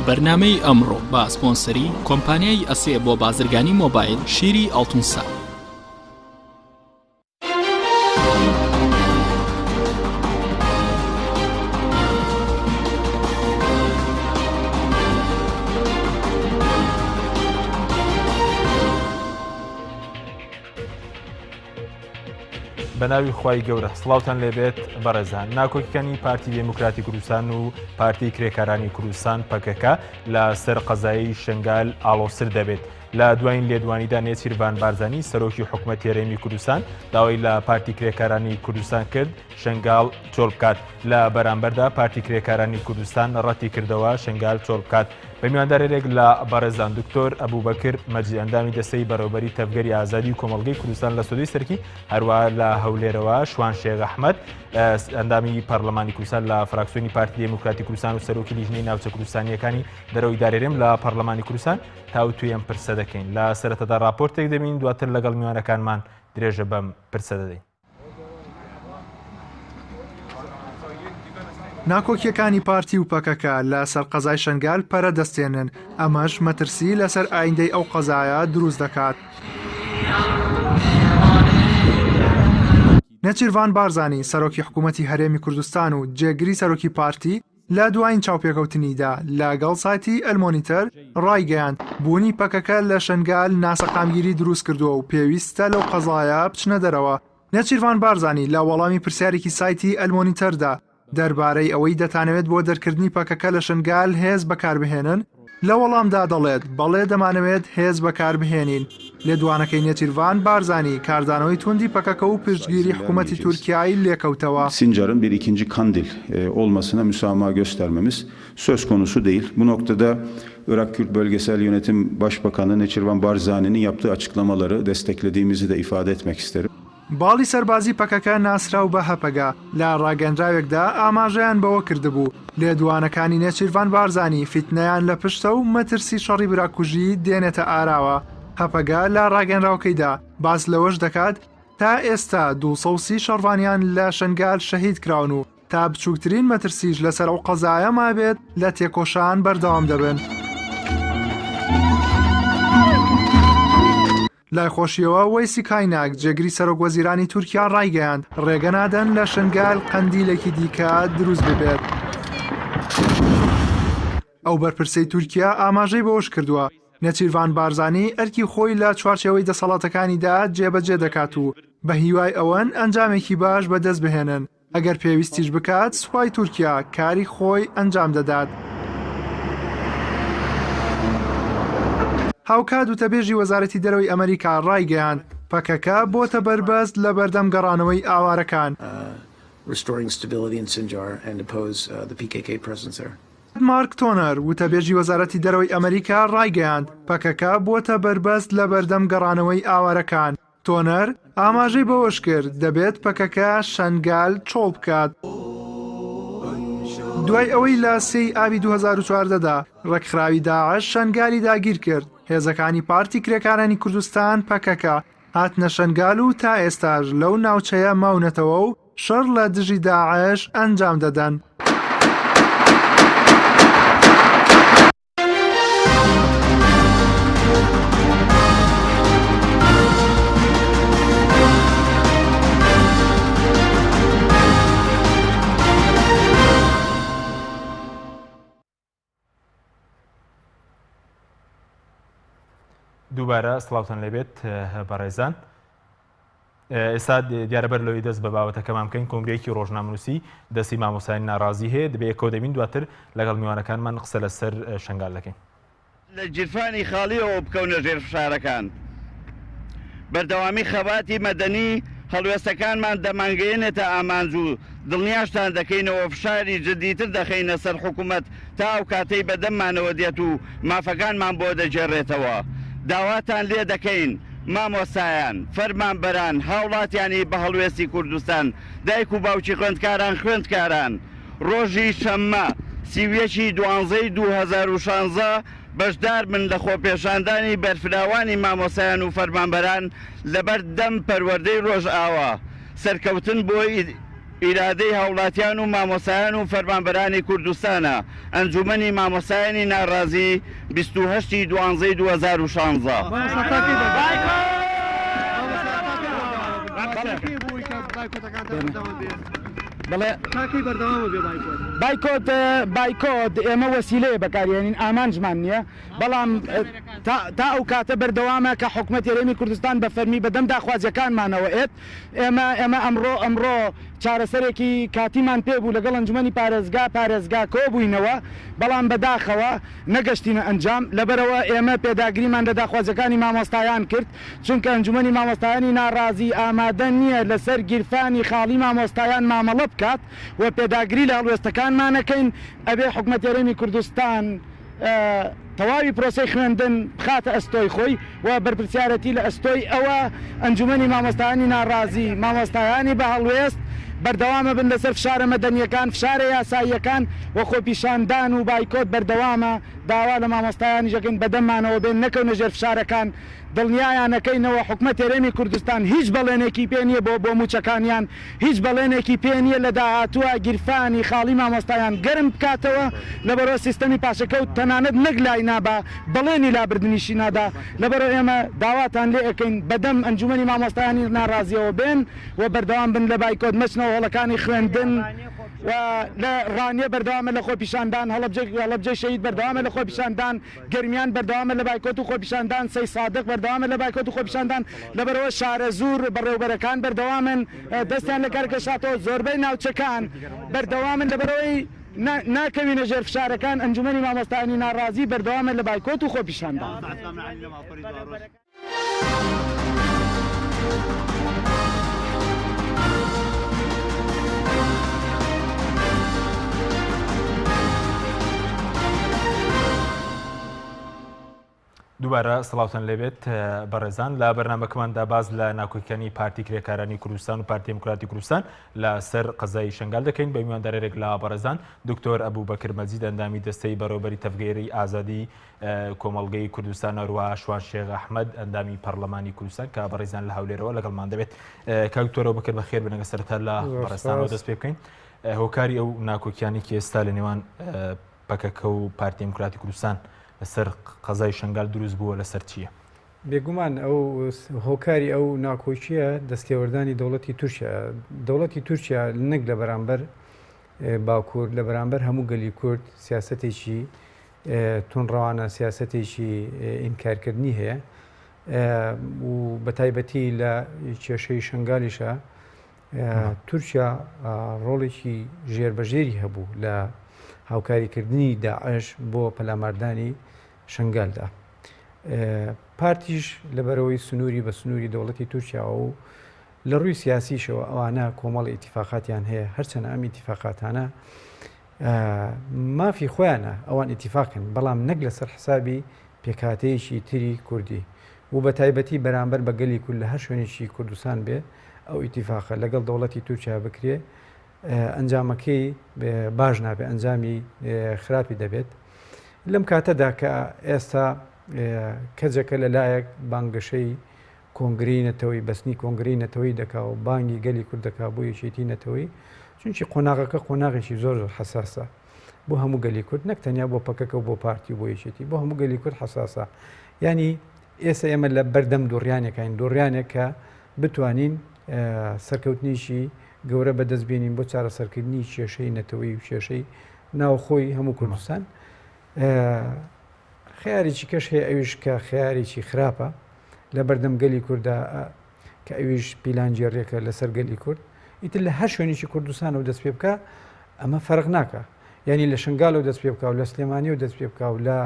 بەرنامەی ئەمڕۆ بە سپۆنسەری کۆمپانیای ئەسێ بۆ بازرگانی مۆبایل شیری ئەڵتونسا. بەناوی خوای گەورە سڵاوتان لێبێت بەڕێزان. ناکۆکیەکانی پارتی دموکراتی کوردستان و پارتی کرێکارانی کوردستان پەکەکە لە سەر قەزایی شنگال ئاڵۆسر دەبێت. لە دوایین لێدوانیدا نێچیروان بارزانی سەرۆکی حکوومەت هێرێمی کوردستان داوای لە پارتی کرێکارانی کوردستان کرد شنگال چۆڵ بکات. لە بەرامبەردا پارتی کرێکارانی کوردستان ڕەتی کردەوە شنگال چۆڵ بکات. بە میواندارێک لە بەڕێزان دکتۆر ئەبوبەکر مەجید ئەندامی دەستەی بەڕێوەبەری تەفگەری ئازادی و کۆمەڵگەی کوردستان لە سەدەی سەرکی، هەروەها لە هەولێرەوە شوان شێخ ئەحمەد ئەندامی پەرلەمانی کوردستان لە فراکسیۆنی پارتی دموکراتی کوردستان و سەرۆکی لیژنەی ناوچە کوردستانیەکانی دەرەوەی دارێرم لە پەرلەمانی کوردستان تاوتوێم پرسە دەکەین. لە سەرەتادا راپۆرتێک دەبین، دواتر لەگەڵ میوانەکانمان درێژە بەم پرسە دەدەین. ناکۆکیەکانی پارتی و پەکەکە لە سەر قەزای شنگال پەرە دەستێنن، ئەمەش مەترسی لەسەر ئایندەی ئەو قەزایە دروست دەکات. نێچیروان بارزانی سەرۆکی حکوومەتی هەرێمی کوردستان و جێگری سەرۆکی پارتی لە دوایین چاوپێکەوتنیدا لەگەڵ سایتی ئەلمۆنیتەر ڕایگەیاند بوونی پەکەکە لە شنگال ناسەقامگیری دروست کردووە و پێویستە لەو قەزایە بچنە دەرەوە. نێچیروان بارزانی لە وەڵامی پرسیارێکی سایتی ئەلمۆنیتەردا دەربارەی ئەوەی دەتانەوێت بۆ دەرکردنی پەکەکە لە شنگال هێز بەکاربهێنن لە وەڵامدا دەڵێت بەڵێ دەمانەوێت هێز بەکاربهێنین. لێدوانەکەی نێچیروان بارزانی کاردانەوەی توندی پەکەکە و piştgiri hükümeti Türkiye'yi liyakautawa. Sincar'ın bir ikinci Kandil olmasına müsamaha göstermemiz söz konusu değil. Bu noktada Irak Kürt Bölgesel Yönetim Başbakanı Neçirvan Barzani'nin yaptığı açıklamaları desteklediğimizi de ifade etmek isterim. باڵی سەربازی پەکەکە ناسراو بە هەپەگا لە ڕاگەندراوێکدا ئاماژەیان بەوە کردبوو. لێدوانەکانی نێچیروان بارزانی فیتنەیان لە پشتە و مەترسی شەڕی براکوژی دێنێتە ئاراوە. هەپەگا لە ڕاگەنراوەکەیدا باس لەوەش دەکات تا ئێستا 230 شەڕوانیان لە شنگال شەهید کراون و تا بچووکترین مەترسیش لەسەر ئەو قەزایە مابێت لە تێکۆشان بەردەوام دەبن. لای خۆشیەوە وەیسی کایناک جێگری سەرۆکوەزیرانی تورکیا ڕایگەیاند ڕێگە نادەن لە شنگال قەندیلێکی دیکە دروست ببێت. ئەو بەرپرسەی تورکیا ئاماژەی بەوەش کردووە نێچیروان بارزانی ئەرکی خۆی لە چوارچێوەی دەسەڵاتەکانیدا جێبەجێ دەکات و بە هیوای ئەوەن ئەنجامێکی باش بەدەست بهێنن. ئەگەر پێویستیش بکات سوپای تورکیا کاری خۆی ئەنجام دەدات. هاوکات وتەبێژی وەزارەتی دەرەوەی ئەمریکا ڕایگەیاند پەکەکە بۆتە بەربەست لە بەردەم گەڕانەوەی ئاوارەکان. مارک تۆنەر وتەبێژی وەزارەتی دەرەوەی ئەمریکا ڕایگەیاند پەکەکە بۆتە بەربەست لە بەردەم گەڕانەوەی ئاوارەکان. تۆنەر ئاماژەی بەوەش کرد دەبێت پەکەکە شنگال چۆڵ بکات. دوای ئەوەی لە 3 ئابی 2014دا ڕێکخراوی داعش شنگالی داگیر کرد، هێزەکانی پارتی کرێکارانی کوردستان پەکەکە هاتنە شنگال و تا ئێستاژ لەو ناوچەیە ماونەتەوە و شەڕ لە دژی داعش ئەنجام دەدەن. دووبارە سڵاوتان لێبێت بەڕێزان. ئێستا دیارەبەر لەوەی دەست بە بابەتەکەمان بکەین کۆنگرەیەکی ڕۆژنامەنووسی دەستی مامۆستایانی ناڕازی هەیە دەبێت کۆ دەبین دواتر لەگەڵ میوانەکانمان قسە لەسەر شنگال دەکەین. لە جیرفانی خاڵیەوە بکەونە ژێر فشارەکان. بەردەوامی خەباتی مەدەنی هەڵوێستەکانمان دەمانگەیەنێتە ئامانج و دڵنیاشتان دەکەینەوە فشاری جدیتر دەخینە سەر حکوومەت تا ئەو کاتەی بەدەممانەوە دێت و مافەکانمان بۆ دەجێڕێتەوە. داواتان لێ دەکەین مامۆستایان، فەرمانبەران، هاوڵاتیانی بە هەڵوێستی کوردستان، دایک و باوکی خوێندکاران خوێندکاران، ڕۆژی شەممە 31 دوانزەی 2016 بەشدار من لە خۆپێشاندانی بەرفراوانی مامۆستایان و فەرمانبەران لەبەر دەم پەروەردەی ڕۆژ ئاوا سەرکەوتن بۆی ئیرادەی هاوڵاتیان و مامۆسایان و فەرمانبەرانی کوردستانە. ئەنجومەنی مامۆسایانی ناڕازی 28 دوانزەی 2016. بەڵێ بایکۆت ئێمە وەسیلەیە بەکارێنین ئامانجمان نییە، بەڵام تا ئەو کاتە بەردەوامە کە حکوومەتی هەرێمی کوردستان بە فەرمی بەدەم داخوازیەکانمانەوە ئێت ئێمە ئەمڕۆ چارەسەرێکی کاتیمان پێبوو لەگەڵ ئەنجومەنی پارێزگا کۆبووینەوە، بەڵام بەداخەوە نەگەشتینە ئەنجام. لەبەرەوە ئێمە پێداگریمان لە داخوازەکانی مامۆستایان کرد، چونکە ئەنجومەنی مامۆستایانی ناڕازی ئامادە نییە لەسەر گیرفانی خاڵی مامۆستایان مامەڵە بکات و پێداگری لە هەڵوێستەکانمانەکەین. ئەبێ حکوومەتی هەرێمی کوردستان تەواوی پرۆسەی خوێندن بخاتە ئەستۆی خۆی و بەرپرسیارەتی لە ئەستۆی ئەوە ئەنجومەنی مامۆستایانی ناڕازی مامۆستایانی بە هەڵوێست بەردەوامە بن لەسەر فشارە مەدەنیەکان، فشارە یاساییەکان و خۆپیشاندان و بایکۆت بەردەوامە داوا لە مامۆستایانی ژەکەن بەدەممانەوە بێن نەکەونە ژێر فشارەکان. دڵنیایانەکەینەوە حکوومەتی هەرێمی کوردستان هیچ بەڵێنێکی پێ نییە بۆ موچەکانیان، هیچ بەڵێنێکی پێ نییە لە داهاتووە گیرفانی خاڵی مامۆستایان گەرم بکاتەوە لەبەرەوە سیستەمی پاشەکەوت تەنانەت نەگلای نابا بەڵێنی لابردنیشی نادا. لەبەرەوە ئێمە داواتان لێ ئەەکەین بەدەم ئەنجومەنی مامۆستایانی ناڕازیەوە بێن و بەردەوام بن لە بایکۆت مەچنەوە هەڵەکانی خوێندن و لە ڕانیە بەردەوامە لە خۆپیشاندان، هەڵەبجەی شەهید بەردەوامە لە خۆپیشاندان، گەرمیان بەردەوامە لە بایکۆت و خۆپیشاندان، سەی سادق بەردەوامە لە بایکۆت و خۆپیشاندان. لەبەرەوە شارە زوور بەڕێوبەرەکان بەردەوامن دەستیان لە کارکەشاتەوە، زۆربەی ناوچەکان بەردەوامن لەبەرەوەی ناکەوینە ژێر فشارەکان. ئەنجومەنی مامۆستایانی ناڕازی بەردەوامە لە بایکۆت و خۆپیشاندان. دووبارە سڵاوتان لێبێت بەڕێزان. لە بەرنامەکەماندا باز لە ناکۆکیەکانی پارتی کرێکارانی کوردستان و پارتی دموکراتی کوردستان لە سەر قەزای شنگال دەکەین بە میواندارێک لە بەڕێزان دکتۆر ئەبوبەکر مەجید ئەندامی دەستەی بەڕێوەبەری تەفگێری ئازادی کۆمەڵگەی کوردستان هەروەها شوان شێخ ئەحمەد ئەندامی پەرلەمانی کوردستان کە بەڕێزان لە هەولێرەوە لەگەڵمان دەبێت. دکتۆر ئەبوبەکر بەخێر بنەگە سەرەتا لە بەڕێستانەوە دەست پێ بکەین. هۆکاری ئەو ناکۆکیانێکی ئێستا لە نێوان پەکەکە و پارتی دموکراتی کوردستان لەسەر قەزای شنگال دروست بووە لەسەر چییە؟ بێگومان ئەو هۆکاری ئەو ناکۆچیە دەستێوەردانی دەوڵەتی تورکیا. دەوڵەتی تورکیا نەک لە بەرامبەر باکوور لە بەرامبەر هەموو گەلی کورد سیاسەتێکی تونڕەوانە، سیاسەتێکی ئینکارکردنی هەیە و بەتایبەتی لە کێشەی شنگالیشە تورکیا ڕۆڵێکی ژێربەژێری هەبوو لە هاوکاریکردنی داعش بۆ پەلاماردانی شنگالدا. پارتیش لەبەرەوەی سنووری بە سنووری دەوڵەتی تورکیا و لە ڕووی سیاسیشەوە ئەوانە کۆمەڵی ئیتیفاقاتیان هەیە، هەرچەنە ئەم ئیتیفاقاتانە مافی خۆیانە ئەوان ئیتیفاقن، بەڵام نەک لەسەر حسابی پێکهاتەیەکی تری کوردی و بە تایبەتی بەرامبەر بە گەلی کورد لە هەر شوێنێکی کوردستان بێ ئەو ئیتیفاقە لەگەڵ دەوڵەتی تورکیا بکرێ ئەنجامەکەی باش نابێ، ئەنجامی خراپی دەبێت. لەم کاتەدا کە ئێستا کەجەکە لەلایەک بانگەشەی کۆنگرەی نەتەوەی بەستنی کۆنگرەی نەتەوەی دەکا و بانگی گەلی کورد دەکا بۆ یەکێتی نەتەوەی، چونکی قۆناغەکە قۆناغێکی زۆر حساسە بۆ هەموو گەلی کورد، نەک تەنیا بۆ پەکەکە و بۆ پارتی بۆ یەکێتی، بۆ هەموو گەلی کورد حساسە. ینی ئێستا ئێمە لە بەردەم دۆڕیانێکین، دۆڕیانێک کە بتوانین سەرکەوتنیشی گەورە بەدەستبێنین بۆ چارەسەرکردنی کێشەی نەتەوەی و کێشەی ناوخۆی هەموو کوردستان. خیارێکی کەش هەیە ئەویش کە خیارێکی خراپە لە بەردەم گەلی کووردا کە ئەویش پیلانجێڕێکە لەسەر گەلی کورد، ئیتر لە هەر شوێنێکی کوردستان و دەست پێ بکە ئەمە فەرق ناکە، یعنی لە شنگال و دەست پێ بکە و لە سلێمانی و دەست پێ بکە و لە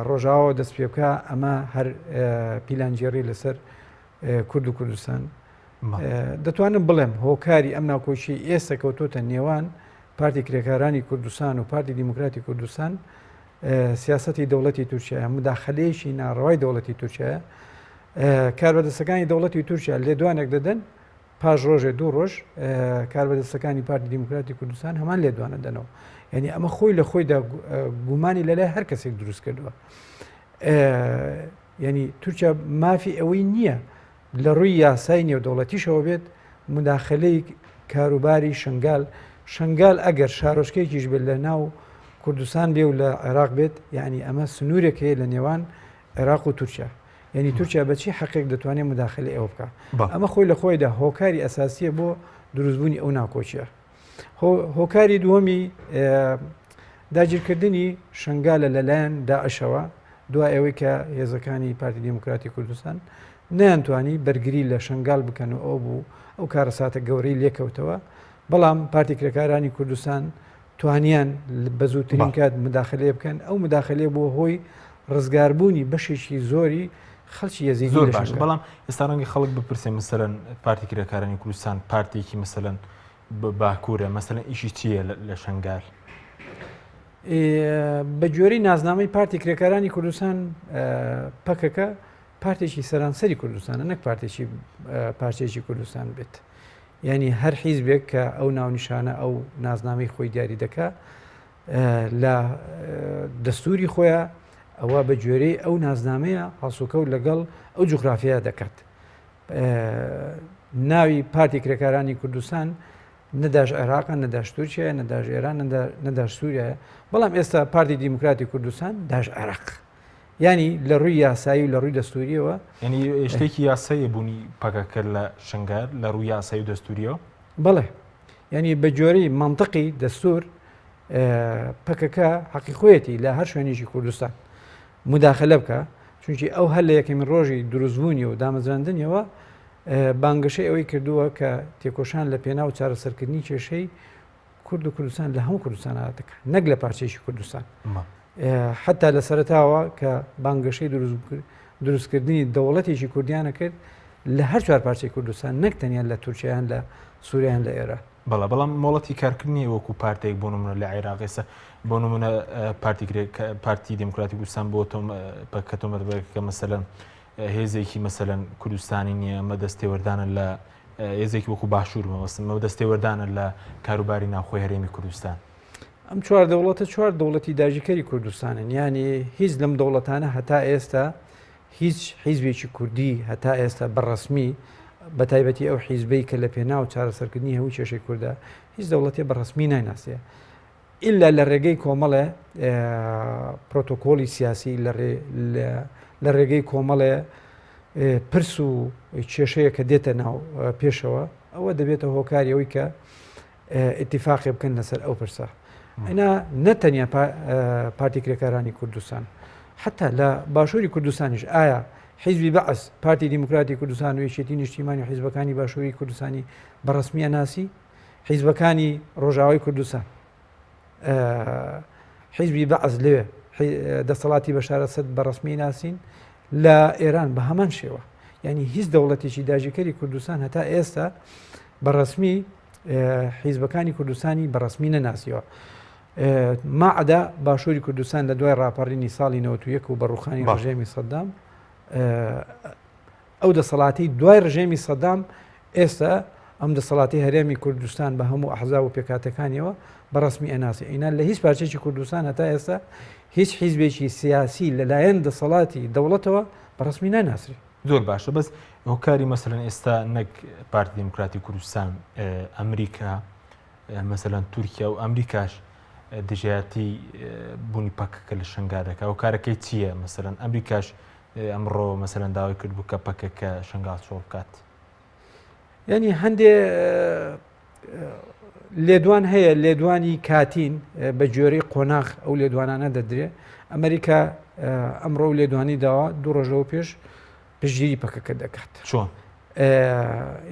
ڕۆژاوە دەست پێ بکە، ئەمە هەر پیلانجێڕی لەسەر کورد و کوردستان. دەتوانم بڵێم هۆکاری ئەم ناکۆچی ئێستا کەوتۆتە نێوان پارتی کرێکارانی کوردستان و پارتی دیموکراتی کوردستان سیاسەتی دەوڵەتی تورکیایە، مداخەلەیەکی ناڕەوای دەوڵەتی تورکیایە. کاربەدەستەکانی دەوڵەتی تورکیا لێدوانێک دەدەن، پاش ڕۆژێ دوو ڕۆژ کاربەدەستەکانی پارتی دیموکراتی کوردستان هەمان لێدوانە دەنەوە. یعنی ئەمە خۆی لە خۆیدا گومانی لەلای هەر کەسێک دروست کردووە. یعنی تورکیا مافی ئەوەی نییە لە ڕووی یاسای نێودەوڵەتیشەوە بێت مداخەلەی کاروباری شنگال ئەگەر شارۆچکەیەکیش بێت لە ناو کوردستان بێ و لە عێراق بێت یعنی ئەمە سنوورێک هەیە لە نێوان عێراق و تورکیا یعنی تورکیا بەچی حەقێک دەتوانێت مداخلەی ئەوە بکە ئەمە خۆی لە خۆیدا هۆکاری ئەساسیە بۆ دروستبوونی ئەو ناکۆچیە. هۆکاری دووەمی داگیرکردنی شنگالە لەلایەن داعشەوە دوای ئەوەی کە هێزەکانی پارتی دموکراتی کوردستان نەیانتوانی بەرگری لە شنگال بکەن و ئەو بوو ئەو کارەساتە گەورەی لێکەوتەوە بەڵام پارتی کرێکارانی کوردستان توانیان بە زووترین کات مداخلێ بکەن ئەو مداخلێ بۆ هۆی ڕزگاربوونی بەشێکی زۆری خەڵکی یەزیدی زۆر باش بەڵام ئێستا ڕەنگی خەڵک بپرسێ مەسەلەن پارتی کرێکارانی کوردستان پارتێکی مەسەلەن باکوورە مەسەلەن ئیشی چییە لە شنگال؟ بە جۆرەی نازنامەی پارتی کرێکارانی کوردستان پەکەکە پارتێکی سەرانسەری کوردستانە نەک پارچێکی کوردستان بێت یعنی هەر حیزبێک کە ئەو ناونیشانە ئەو نازنامەی خۆی دیاری دەکا لە دەستوری خۆیان ئەوە بە جۆرەی ئەو نازنامەیە هەڵسوکەوت لەگەڵ ئەو جوغرافیا دەکات. ناوی پارتی کرێکارانی کوردستان نەداش عێراق نەداش تورکیا نەداش ئێران نەداش سووریایە بەڵام ئێستا پارتی دیموکراتی کوردستان داش عێراق ینی لە ڕووی یاسایی و لە ڕووی دەستوریەوە ینی شتێکی یاسایی بوونی پەکەکە لە شنگال لە ڕووی یاسایی و دەستوریەوە بەڵێ ینی بە جۆرەی منطقی دەستور پەکەکە حەقیقەتی لە هەر شوێنێکی کوردستان مداخلە بکە چونکی ئەو هەر لە یەکەمین ڕۆژی دروستبوونی و دامەزراندنیەوە بانگەشەی ئەوەی کردووە کە تێکۆشان لە پێنا و چارەسەرکردنی کێشەی کورد و کوردستان لە هەموو کوردستان هاتەکە نەک لە پارچێکی کوردستان حتا لە سەرتاوە کە بانگەشەی دروستکردنی دەوڵەتێکی کوردیانە کرد لە هەر چوار پارچەی کوردستان نەک تەنیا لە تورکیایان لە سووریان لە ئێرە بەڵام مۆڵەتی کارکردنی وەکو پارتێک بۆ نمونە لە عێراق ئێستا بۆ نمونە پارتی دموکراتی کوردستان بۆ کە تۆمەتبەرەکە مەسەلەن هێزێکی مەسەلەن کوردستانی نییە ئەمە دەستێوەردانە لە هێزێکی وەکو باشوورمەوە دەستێوەردانە لە کاروباری ناوخۆی هەرێمی کوردستان. ئەم چوار دەوڵەتە چوار دەوڵەتی داژیکەری کوردستانن ینی هیچ لەم دەوڵەتانە هەتا ئێستا هیچ حیزبێکی کوردی هەتا ئێستا بەڕەسمی بە تایبەتی ئەو حیزبەی کە لە پێنا و چارەسەرکردنی هەموو کێشەی کووردا هیچ دەوڵەتی بەڕەسمی نایناسیە ئللا لە ڕێگەی کۆمەڵێ پرۆتۆکۆلی سیاسی لە ڕێگەی کۆمەڵێ پرس و کێشەیە کە دێتە ناو پێشەوە ئەوە دەبێتە هۆکاری ئەوەی کە ئیتیفاقی بکەن لەسەر ئەو پرسە ئەنا نەتەنیا پارتی کرێکارانی کوردستان حتا لە باشووری کوردستانیش ئایا حیزبی بەعس پارتی دیموکراتی کوردستان و یەکێتی نیشتیمانی و حیزبەکانی باشووری کوردستانی بەڕەسمیە ناسی حیزبەکانی ڕۆژاوای کوردستان حیزبی بەعس لێ دەسەڵاتی بەشارە سەد بەڕەسمی ناسین لە ئێران بە هەمان شێوە ینی هیچ دەوڵەتێکی داژیکەری کوردستان هەتا ئێستا بەڕەسمی حیزبەکانی کوردستانی بەڕەسمی نەناسیەوە ماعدا باشووری کوردستان لە دوای ڕاپەڕینی ساڵی 91 و بەڕوخانی ڕژێمی سەدام ئەو دەسەڵاتی دوای ڕژێمی سەدام ئێستا ئەم دەسەڵاتی هەرێمی کوردستان بە هەموو ئەحزاب و پێکاتەکانیەوە بەڕەسمی ئەناسی ئینا لە هیچ پارچێکی کوردستان هەتا ئێستا هیچ حیزبێکی سیاسی لەلایەن دەسەڵاتی دەوڵەتەوە بەڕەسمی ناناسری. زۆر باشە بەس هۆکاری مەسەلەن ئێستا نەک پارتی دموکراتی کوردستان ئەمریکا مەسەلەن تورکیا و ئەمریکاش دژایەتی بوونی پەکەکە لە شنگارەکە هۆکارەکەی چییە مەسەلەن ئەمریکاش ئەمڕۆ مەسەلەن داوای کرد بوو کە پەکەکە شنگال چۆڵ بکات ینی هەندێ لێدوان هەیە لێدوانی کاتین بە جۆرەی قۆناغ ئەو لێدوانانە دەدرێ ئەمریکا ئەمڕۆ لێدوانی داوە دوو ڕۆژەوە پێش پشتگیری پەکەکە دەکات چۆن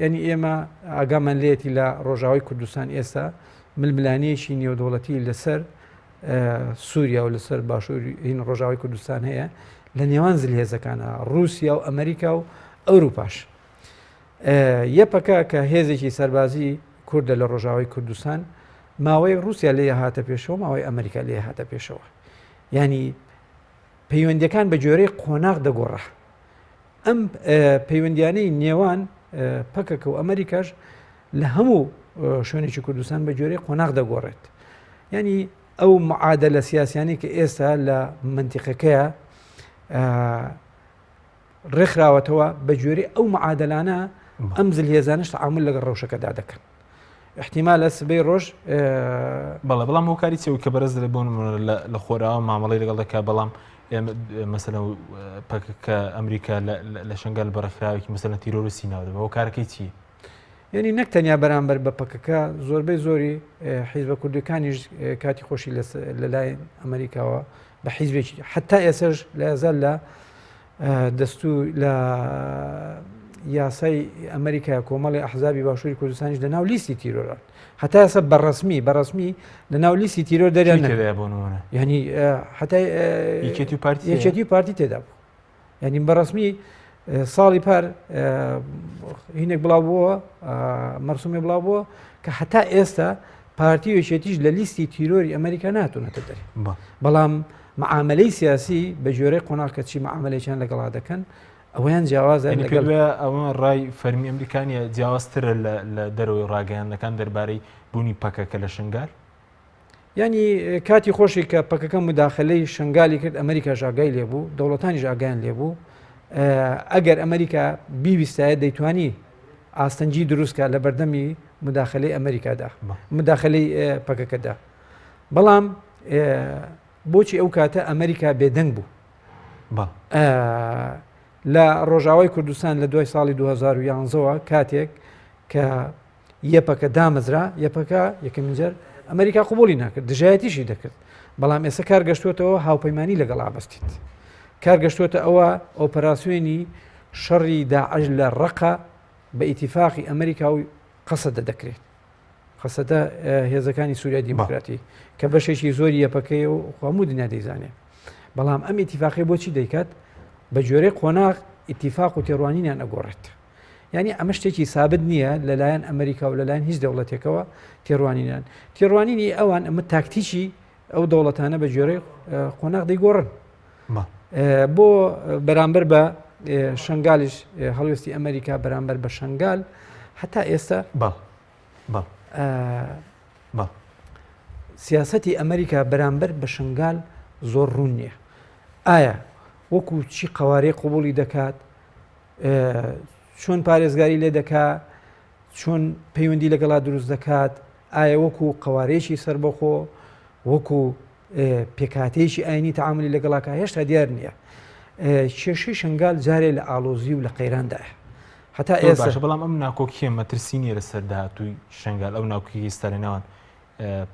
ینی ئێمە ئاگامان لێتی لە ڕۆژاوای کوردستان ئێستا ململانەیەکی نێودەوڵەتی لەسەر سووریا و لەسەر باشووری هین ڕۆژاوای کوردستان هەیە لە نێوان زلهێزەکانە رووسیا و ئەمریکا و ئەوروپاش یەپەکە کە هێزێکی سەربازی کوردە لە ڕۆژاوای کوردستان ماوەی رووسیا لێ هاتە پێشەوە ماوەی ئەمریکا لێ هاتە پێشەوە ینی پەیوەندیەکان بە جۆرەی قۆناغ دەگۆڕە ئەم پەیوەندیانەی نێوان پەکەکە و ئەمریکاش لە هەموو شوێنێکی کوردستان بە جۆرەی قۆناغ دەگۆڕێت ینی ئەو معادلە سیاسیانی کە ئێستا لە منتیقەکەیە ڕێکخراوەتەوە بە جۆرەی ئەو معادلانە ئەم زلهێزانش تەعامل لەگەڵ ڕەوشەکەدا دەکەن احتیمال لە سبەی ڕۆژ بەڵێ بەڵام هۆکاری چێ کە بەرز لە بوون لە خۆراوە مامەڵی لەگەڵ دەکات بەڵام مەسەلەن پەکەکە ئەمریکا لە شنگال بەڕێکخراوێکی مەسەلەن تیرۆر و سیناوە هۆکارەکەی چییە؟ یعنی نەک تەنیا بەرامبەر بە پەکەکە زۆربەی زۆری حیزبە کوردەکانیش کاتی خۆشی لەلایەن ئەمریکاوە بە حیزبێکی حتا ئێسەش لە ئەزەل لە دەستوو لە یاسای ئەمریکا کۆمەڵی ئەحزابی باشووری کوردستانیش لە ناو لیستی تیرۆران هەتا ئێستا بەڕسمی لە ناو لیستی تیرۆر دەریان ینی حتا یەکێتی پارتی تێدا بوو ینی بەڕسمی ساڵی پار هینێک بڵاوبووە مەرسومی بڵاوبووە کە هەتا ئێستا پارتی یەکێتیش لە لیستی تیرۆری ئەمریکا ناتوانێتە دەری بەڵام معاملەی سیاسی بە ژێرەی قۆناغکەچی معاملەیان لەگەڵا دەکەن ئەویان جیاوازە ئەوە ڕای فەرمی ئەمریکانیە جیاوازترە لە دەرەوەی ڕاگەیاندەکان دەربارەی بوونی پەکەکە لە شنگال ینی کاتی خۆشی کە پەکەکە مداخلەی شنگالی کرد ئەمریکا ژاگای لێبوو دەوڵەتانی ژاگیان لێبوو ئەگەر ئەمریکا بیویستایە دەیتوانی ئاستەنجی دروستکە لە بەردەمی مداخلەی ئەمریکادا مداخلەی پەکەکەدا بەڵام بۆچی ئەو کاتە ئەمریکا بێدەنگ بوو لە ڕۆژاوای کوردستان لە دوای ساڵی 2011ەوە کاتێک کە یەپەکە دامەزرا یەپەکە یەکەمین جار ئەمریکا قوبولی ناکرد دژایەتیشی دەکرد بەڵام ئێستا کارگەشتوتەوە هاوپەیمانی لەگەڵ ئابەستیت کارگەشتوتە ئەوە ئۆپەراسیۆنی شەڕی داعش لە ڕقە بە ئیتیفاقی ئەمریکاوی قەسەدە دەکرێت قەسەدە هێزەکانی سووریا دیموکراتی کە بەشێکی زۆری یەپەکەی و هەموو دنیا دەیزانێت بەڵام ئەم ئیتیفاقی بۆچی دەیکات بە جۆرەی قۆناغ ئیتیفاق و تێڕوانینیان ئەگۆڕێت ینی ئەمە شتێکی سابت نییە لەلایەن ئەمریکا و لەلایەن هیچ دەوڵەتێکەوە تێڕوانینی ئەوان ئەمە تاکتیکی ئەو دەوڵەتانە بە جۆرەی قۆناغ دەیگۆڕن بۆ بەرامبەر بە شنگالیش هەڵوێستی ئەمریکا بەرامبەر بە شنگال هەتا ئێستا سیاسەتی ئەمریکا بەرامبەر بە شنگال زۆر ڕوون نییە ئایا وەکو چی قوارێ قوبولی دەکات چۆن پارێزگاری لێ دەکات چۆن پەیوەندی لەگەڵا دروست دەکات ئایا وەکو قوارێکی سربەخۆ وەکو پێکاتێکی ئاینی تەعاملی لەگەڵاکە هێشتا دیار نییە کێشەی شنگال جارێ لە ئالۆزی و لە قەیراندایە هەتا ئێستا بەڵام ئەم ناکۆکیە مەترسینیە لەسەر داهاتووی شنگال ئەو ناوکیی ئێستالێناوان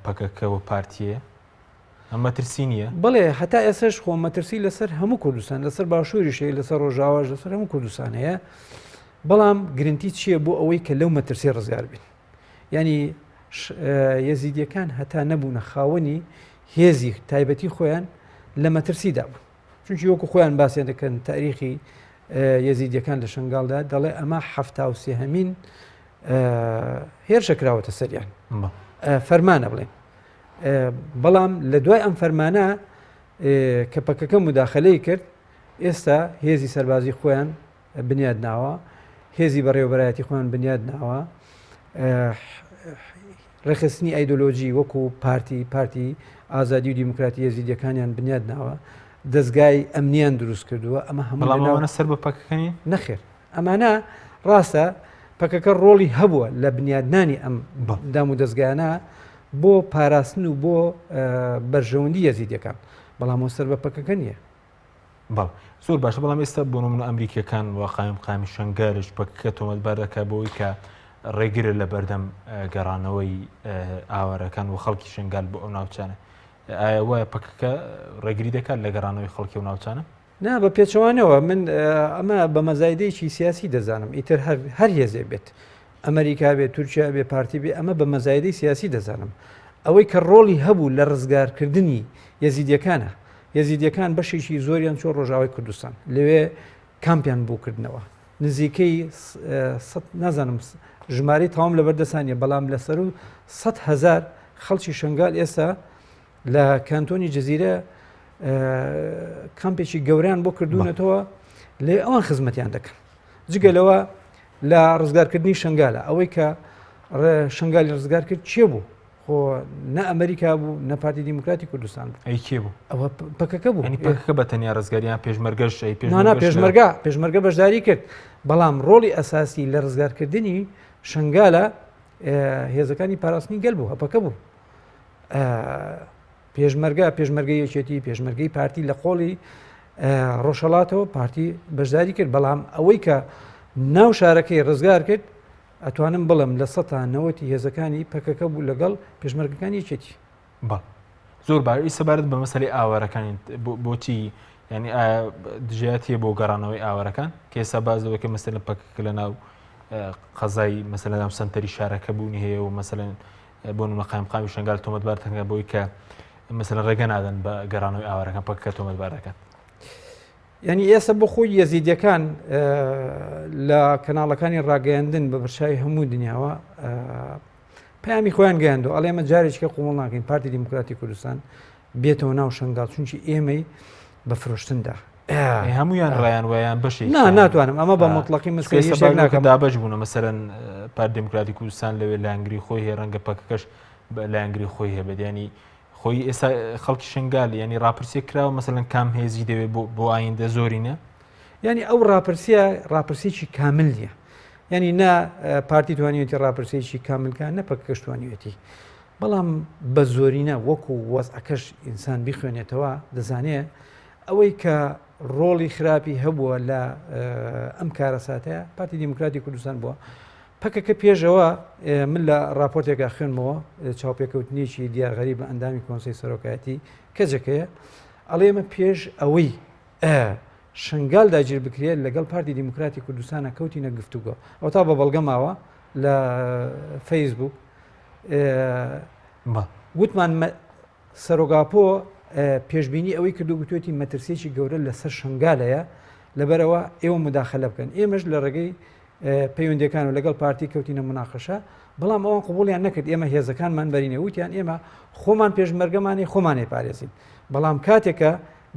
پەکەکەەوە پارتیە ئەم مەترسی نییە بڵێ هەتا ئێسش خۆ مەترسی لەسەر هەموو کوردستان لەسەر باشووریشەیە لەسەر ڕۆژاواش لەسەر هەموو کوردستانەیە بەڵام گرنتی چییە بۆ ئەوەی کە لەو مەترسی ڕزگار بین ینی یەزیدیەکان هەتا نەبوونە خاوەنی هێزی تایبەتی خۆیان لە مەترسیدا بوو چونکی وەکو خۆیان باسییان دەکەن تاریخی یەزیدیەکان لە شنگالدا دەڵێ ئەمە 73هەمین هێرشەکراوەتە سەریان فەرمانە بڵێن بەڵام لە دوای ئەم فەرمانە کە پەکەکە مداخلەی کرد ئێستا هێزی سەربازی خۆیان بنیاد ناوە هێزی بەڕێوەبەرایەتی خۆیان بنیاد ناوە ڕێخستنی ئایدۆلۆژی وەکو پارتی ئازادی و دیموکراتی یەزیدیەکانیان بنیاد ناوە دەستگای ئەمنیان دروست کردووە ئەمە هەموو سەر بە پەکەکەنی نەخێر ئەمانە ڕاستە پەکەکە ڕۆڵی هەبووە لە بنیادنانی ئەم دام و دەستگایانە بۆ پاراستن و بۆ بەرژەوەندی یەزیدیەکان بەڵام سەر بە پەکەکە نییە بەڵ زۆر باشە بەڵام ئێستا بۆ نمونە ئەمریکیەکان وەقایم قامی شنگارش پەکەکە تۆمەتبار دەکات بۆی کە ڕێگرە لە بەردەم گەڕانەوەی ئاوارەکان و خەڵکی شنگال بۆ ئەو ناوچانە ئایا وایە پەکەکە ڕێگری دەکات لە گەڕانەوەی خەڵکی و ناوچانە نا بە پێچەوانەوە من ئەمە بە مەزایدەیەکی سیاسی دەزانم ئیتر هەر هێزێ بێت ئەمریکا بێت تورکیا بێ پارتی بێ ئەمە بە مەزایدەی سیاسی دەزانم ئەوەی کە ڕۆڵی هەبوو لە ڕزگارکردنی یەزیدیەکانە یەزیدیەکان بەشێکی زۆریان چۆ ڕۆژاوای کوردستان لەوێ کامپیان بووکردنەوە نزیکەی نازانم ژمارەی تەواو لە بەردەسانیە بەڵام لەسەر و 100,000 خەڵکی شنگال ئێستا لە کانتۆنی جەزیرە کامپێکی گەوریان بۆ کردوونەتەوە لێ ئەوان خزمەتیان دەکەن جگەلەوە لە ڕزگارکردنی شنگالە ئەوەی کە شنگالی ڕزگار کرد چیە بوو خۆ نە ئەمریکا بوو نە پارتی دیموکراتی کوردستان بوو ئەی کێ بوو ئەوە پەکەکە بوو پەکەکە بە تەنیا ڕزگاریان پێشمەرگەش پێشمەرگە بەشداری کرد بەڵام ڕۆڵی ئەساسی لە ڕزگارکردنی شنگالە هێزەکانی پاراستنی گەل بوو هەپەکە بوو پێشمەرگە یەکێتی پێشمەرگەی پارتی لە قۆڵی ڕۆژهەڵاتەوە پارتی بەشداری کرد بەڵام ئەوەی کە ناو شارەکەی ڕزگار کرد ئەتوانم بڵم لە 90 هێزەکانی پەکەکە بوو لەگەڵ پێشمەرگەکانی یەکێتی زۆر باری سەبارەت بە مەسەلەی ئاوارەکانی بۆچی ینی دژایەتیە بۆ گەڕانەوەی ئاوارەکان کە ئێستا بازەوەکە مەسەلە پەکەکە لە ناو قەزای مەسەلە ناو سنتەری شارەکە بوونی هەیە و مەسەلەن بۆ نمەقامقامی شنگال تۆمەتبار تەنگە بۆی کە مەسەلە ڕێگە نادەن بە گەڕانەوەی ئاوارەکان پەکەکە تۆمەتبار دەکات. ینی ئێستا بۆ خۆی یەزیدیەکان لە کەناڵەکانی ڕاگەیاندن بە بەرچاوی هەموو دنیاوە پامی خۆیان گەیاندۆ ئەڵێ ئێمە جارێککە قوڵ ناکەین پارتی دیموکراتی کوردستان بێتەوە ناو شنگال چونکی ئێمەی بە فرۆشتندا هەمویان ڕایان وایان بەشی ناتوانم ئەمە بە مطلقی مەسەلەکە دابش بوون مەسەرەن پارتی دیموکراتی کوردستان لەوێ لایەنگری خۆی هەیە ڕەنگە پەکەکەش لایەنگری خۆی هەیە بەدیانی خۆی ئێستا خەڵکی شنگال ینی ڕاپرسیە کراوە مەسەلەن کام هێزی دەوێت بۆ ئایندە زۆرینە ینی ئەو ڕاپرسێکی کامل نیە ینی نا پارتی توانیوێتی ڕاپرسێکی کاملکان نەپەکەش توانیوێتی بەڵام بە زۆرینە وەکو وەزعەکەش ئینسان بیخوێنێتەوە دەزانێت ئەوەی کە ڕۆڵی خراپی هەبووە لە ئەم کارەساتەیە پارتی دیموکراتی کوردستان بووە پەکەکە پێشەوە من لە راپۆرتێکا خوێنمەوە چاوپێکەوتنیی دیارغەریب لە ئەندامی کۆنسەی سەرۆکایەتی کەجەکەیە ئەڵێ ئێمە پێش ئەوەی شنگال داگیر بکرێت لەگەڵ پارتی دیموکراتی کوردستانە کەوتینە گفتوگۆ ئەو تا بە بەڵگەماوە لە فەیسبوک گوتمان سەرۆگاپۆ پێشببینی ئەوەی کردو گوتوێتی مەترسێکی گەورە لەسەر شنگالەیە لەبەرەوە ئێوە مداخەلە بکەن ئێمەش لە ڕێگەی پەیوەندەکان و لەگەڵ پارتی کەوتینە مناقەشە بەڵام ئەوان قوبولیان نەکرد ئێمە هێزەکانمان بەرینە وتیان ئێمە خۆمان پێشمەرگەمانی خۆمانێ پارێزین بەڵام کاتێکە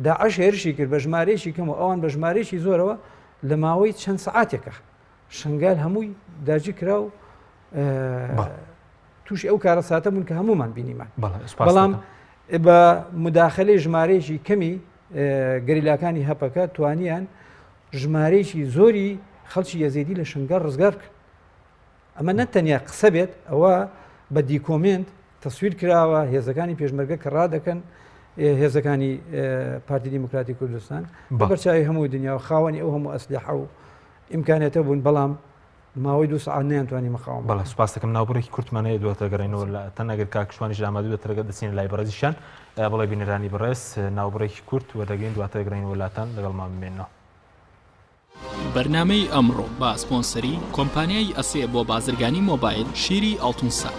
داعش هێرشی کرد بە ژمارەیەکی کەم و ئەوان بە ژمارەیەکی زۆرەوە لە ماوەی چەند سعاتێکە شنگال هەمووی داگی کرا و تووشی ئەو کارە ساتە بوون کە هەمومان بینیمان بەڵام بە مداخلەی ژمارەیەکی کەمی گەریلاکانی هەپەکە توانیان ژمارەیەکی زۆری خەڵکی یەزیدی لە شنگال ڕزگار کرد ئەمە نەتەنیا قسە بێت ئەوە بە دیکۆمنت تەسویر کراوە هێزەکانی پێشمەرگە کە ڕادەکەن هێزەکانی پارتی دیموکراتی کوردستان بەرچاوی هەموو دنیاوە خاوەنی ئەو هەموو ئەسلحە و ئیمکانێتە بوون بەڵام ماوەی 2 ساعت نەیانتوانی مەخاوم بەڵێ سوپاس دەکەم ناوبڕێکی کورتمانەیە دواتە گەڕێنەوە لە تەن ئەگەر کاکشوانیش ئامادە بێت ڕێگە دەچین لای بەڕێزیشان بەڵێ بینەرانی بەڕێز ناوبڕێکی کورت وەدەگەین دواتە گەڕێنەوە وڵاتان لەگەڵمان بمێنەوە. بەرنامەی ئەمڕۆ با سپۆنسەری کۆمپانیای ئەسێ بۆ بازرگانی مۆبایل شیری ئەڵتونسا.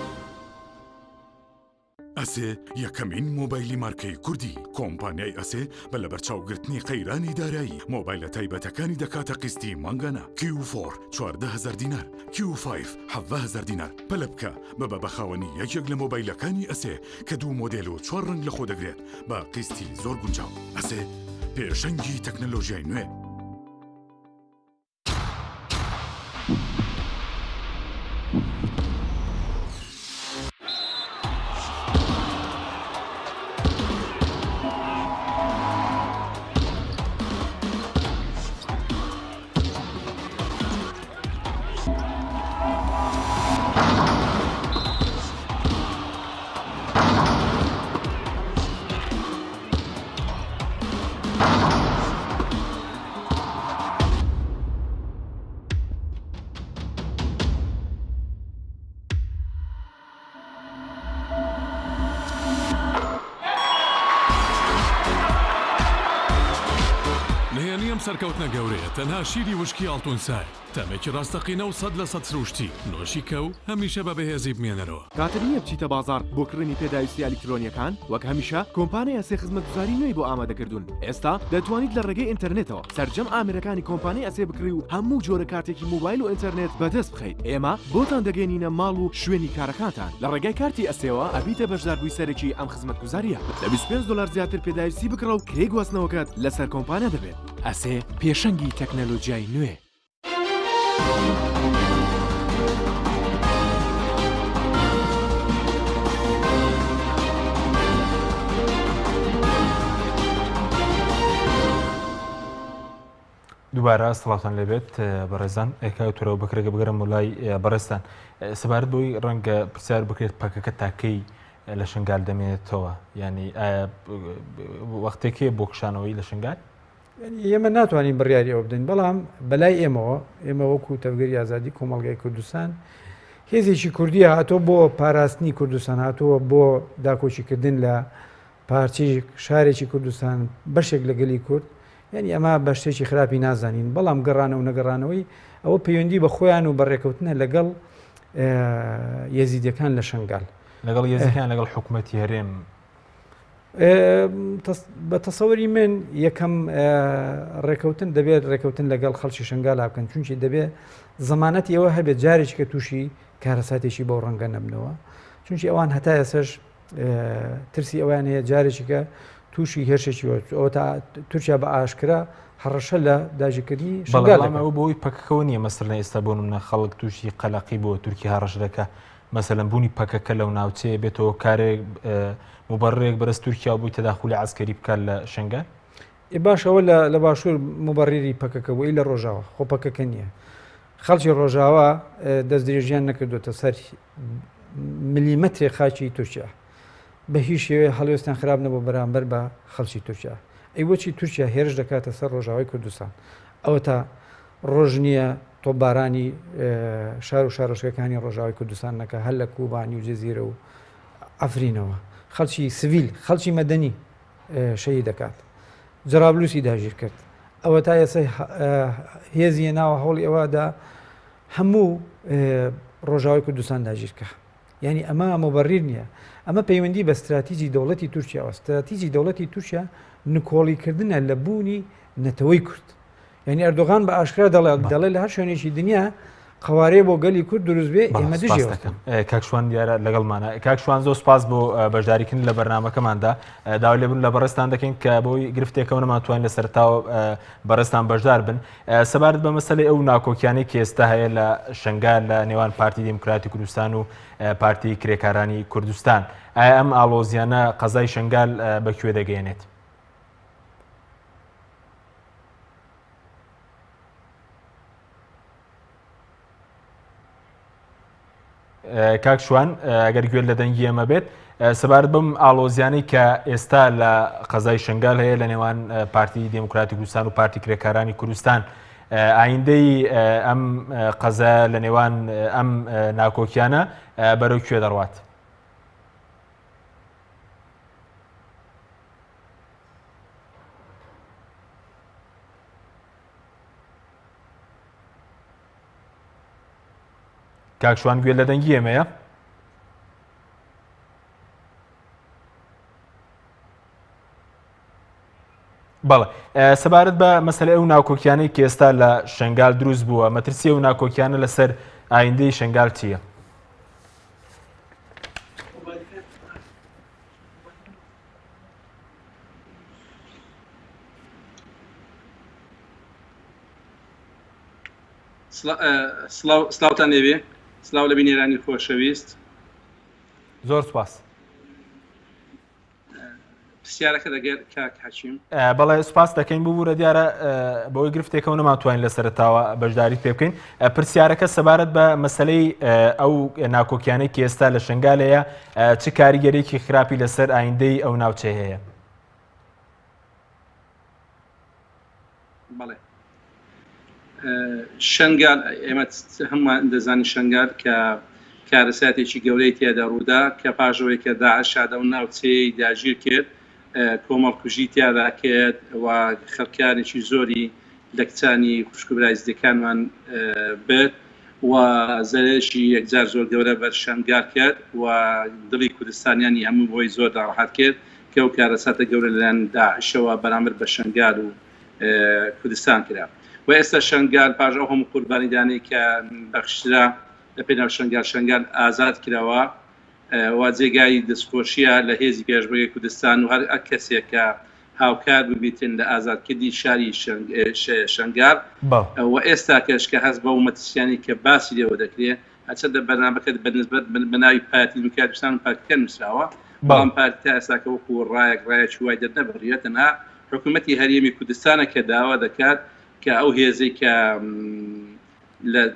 ئەسێ یەکەمین مۆبایلی مارکەی کوردی کۆمپانیای ئەسێ بە لە بەرچاوگرتنی قەیرانی دارایی مۆبایلە تایبەتەکانی دەکاتە قستی مانگانە Q4 14,000 دینار Q5 17,000 دینار پەلە بکە بە بەخاوەنی یەکێک لە مۆبایلەکانی ئەسێ کە 2 مۆدێل و 4 ڕنگ لە خۆ دەگرێت بە قستی زۆر گونجاو ئەسێ پێشەنگی تەکنەلۆژیای نوێ. سەرکەوتنە گەورەیە تەنها شیری وشکی ئەڵتونسای تەمێکی ڕاستەقینە و 100% سروشتی نۆشی کە و هەمیشە بە بەهێزی بمێنەرەوە کاتر نییە بچیتە بازار بۆ کڕنی پێداویستی ئەلکترۆنیەکان وەک هەمیشە کۆمپانیای ئەسێ خزمەتگوزاری نوێی بۆ ئامادەکردوون ئێستا دەتوانیت لە ڕێگەی ئینتەرنێتەوە سەرجەم ئامێرەکانی کۆمپانیای ئەسێ بکڕی و هەموو جۆرە کارتێکی موبایل و ئینتەرنێت بەدەست بخەیت ئێمە بۆتان دەگەێنینە ماڵ و شوێنی کارەکانتان لە ڕێگای کارتی ئەسێەوە ئەبیتە بەشداربووی سەرەکی ئەم خزمەتگوزاریە لە $25 زیاتر پێداویستی بکڕە و کرێ گواستنەوەکەت لەسەر کۆمپانیا دەبێت ئەسێ پێشەنگی تەکنەلۆژیای نوێ. دووبارە سڵاتان لێبێت بەڕێزان ئێکاوتەوە بەکرێکە بگەرم وڵای بەڕێستان سەبارەت بۆی ڕەنگە پرسیار بکرێت پەکەکە تاکەی لە شنگال دەمێنێتەوە ینی وەختێکی بۆ کشانەوەی لە شنگال ئێمە ناتوانین بڕیاری ئەوە بدەین بەڵام بەلای ئێمە وەکو تەوگەری ئازادی کۆمەڵگای کوردستان هێزێکی کوردی هاتۆ بۆ پاراستنی کوردستان هاتووە بۆ داکۆچیکردن لە پارچی شارێکی کوردستان بەشێک لە گەلی کورد یعنی ئەمە بە شتێکی خراپی نازانین بەڵام گەڕانە و نەگەڕانەوەی ئەوە پەیوەندی بە خۆیان و بەڕێکەوتنە لەگەڵ یەزیدەکان لە شنگال لەگەڵ یەزیدەکان لەگەڵ حکوومەتی هەرێم بە تەسەوەری من یەکەم ڕێکەوتن دەبێت ڕێکەوتن لەگەڵ خەڵکی شنگال بکەن چونکی دەبێت زەمانەتی ئەوە هەبێت جارێک کە تووشی کارەساتێکی بۆ ڕەنگە نەبنەوە چونکی ئەوان هەتا ئێسش ترسی ئەویان هەیە جارێکیکە تووشی هێرشێکی ئەوە تا تورکیا بە ئاشکرا هەڕەشە لە داژیکردنی بەڵامەوە بۆی پەکەکەەوە نییە مەسەر ئێستا بۆ منە خەڵک تووشی قەلەقی بۆ تورکی هەڕەش دەکە مەسەلەن بوونی پەکەکە لەو ناوچەیە بێتەوە کارێک مبەڕێک بەرز تورکیا بووی تەداخلی عسکەری بکات لە شنگال باشەوە لە باشوور مبەڕێری پەکەکە بووی لە ڕۆژاوە خۆ پەکەکە نییە خەڵکی ڕۆژاوە دەست درێژیان نەکردوتە سەر ملیمەترێک خاچی تورکیا بە هیچ شێوەیە هەڵوێستان خراپ نەبوو بەرامبەر بە خەڵکی تورکیا ئەی بۆچی تورکیا هێرش دەکاتە سەر ڕۆژاوای کوردستان ئەوە تا ڕۆژ نییە تۆبارانی شار و شارۆچکەکانی ڕۆژاوای کوردستان نەکە هەر لە کوبانی و جەزیرە و ئەفرینەوە خەڵکی سڤیل خەڵکی مەدەنی شەهید دەکات جەرابلوسی داگیر کرد ئەوە تا ئێستا هێزیە ناوە هەوڵی ئەوەدا هەموو ڕۆژاوای کوردستان داگیرکە یعنی ئەمە مەبەڕیر نییە ئەمە پەیوەندی بە استراتیژی دەوڵەتی تورکیاوە استراتیژی دەوڵەتی تورکیا نکۆڵیکردنە لە بوونی نەتەوەی کورد یعنی ئەردۆغان بە ئاشکرا دەڵێ لە هەر شوێنێکی دنیا قوارێ بۆ گەلی کورد دروست بێ ئێمە دژێوە کاکشوان دیارە لەگەڵمانە کاکشوان زۆر سپاس بۆ بەشداریکردن لە بەرنامەکەماندا داوای لێبوون لە بەڕێستان دەکەین کە بۆی گرفتێکەوە نەماتوانین لە سەرتاوە بەڕێستان بەشدار بن سەبارەت بە مەسەلەی ئەو ناکۆکیانەی کە ئێستا هەیە لە شنگال لە نێوان پارتی دموکراتی کوردستان و پارتی کرێکارانی کوردستان ئایا ئەم ئاڵۆزیانە قەزای شنگال بەکوێ دەگەێنێت کاکشوان ئەگەر گوێت لە دەنگی ئێمە بێت سەبارەت بەم ئاڵۆزیانەی کە ئێستا لە قەزای شنگال هەیە لە نێوان پارتی دموکراتی کوردستان و پارتی کرێکارانی کوردستان ئایندەی ئەم قەزە لە نێوان ئەم ناکۆکیانە بەرەو کوێ دەڕوات کاکشوان گوێ لە دەنگی ئێمەیە بەڵێ سەبارەت بە مەسەلەی ئەو ناکۆکیانەی کە ئێستا لە شنگال دروست بووە مەترسی ئەو ناکۆکیانە لەسەر ئایندەی شنگال چییە؟ سلااوتان لێبێ سلااو لە بینێرانی خۆشەویست زۆر سپاس پرسیارەکە دەگەر کاک حەچیم بەڵێ سوپاس دەکەین ببوورە دیارە بەوەی گرفتێکەوە نەماتوانین لە سەرتاوە بەشداری پێ بکەین پرسیارەکە سەبارەت بە مەسەلەی ئەو ناکۆکیانەی کە ئێستا لە شنگالەیە چ کاریگەرێکی خراپی لەسەر ئایندەی ئەو ناوچە هەیە بەڵێ شنگال ئێمە هەمووان دەزانی شنگال کە کارەساتێکی گەورەی تێدا ڕوودا کە پاژەوەی کە داعشادە و ناوچەی داگیر کرد کۆمەڵکوژی تیادا کرد و خەڵکانێکی زۆری لە کچانی خوشکبرایزدەکانمان بێت و زەرێکی یەکجار زۆر گەورە بەر شنگال کرد و دڵی کوردستانیانی هەموو بۆی زۆر داڕەحەت کرد کە ئەو کارەساتە گەورە لەلایەن داعشەوە بەرامبەر بە شنگال و کوردستان کرا و ئێستا شنگال پاش ئەو هەموو قوربانیدانەی کە بەخشرا لە پێناو شنگال ئازاد کراوە و جێگای دەستخۆشیە لە هێزی پێشبڕکێی کوردستان و هەر کەسێک کە هاوکار ببیتن لە ئازادکردنی شاری شنگال و ئێستا کەشکە هەست بە ومەتسیانی کە باسی لێوە دەکرێت هەچەندە بەرنامەکەت بەنسبەت بە ناوی پارتی دموکراتی کوردستان و پارتیەکە نووسراوە بەڵام پارتی تا ئێستاکە وەکو ڕایەکی وای دەرنەبڕێت تەنها حکوومەتی هەرێمی کوردستانە کە داوا دەکات کە ئەو هێزەی کە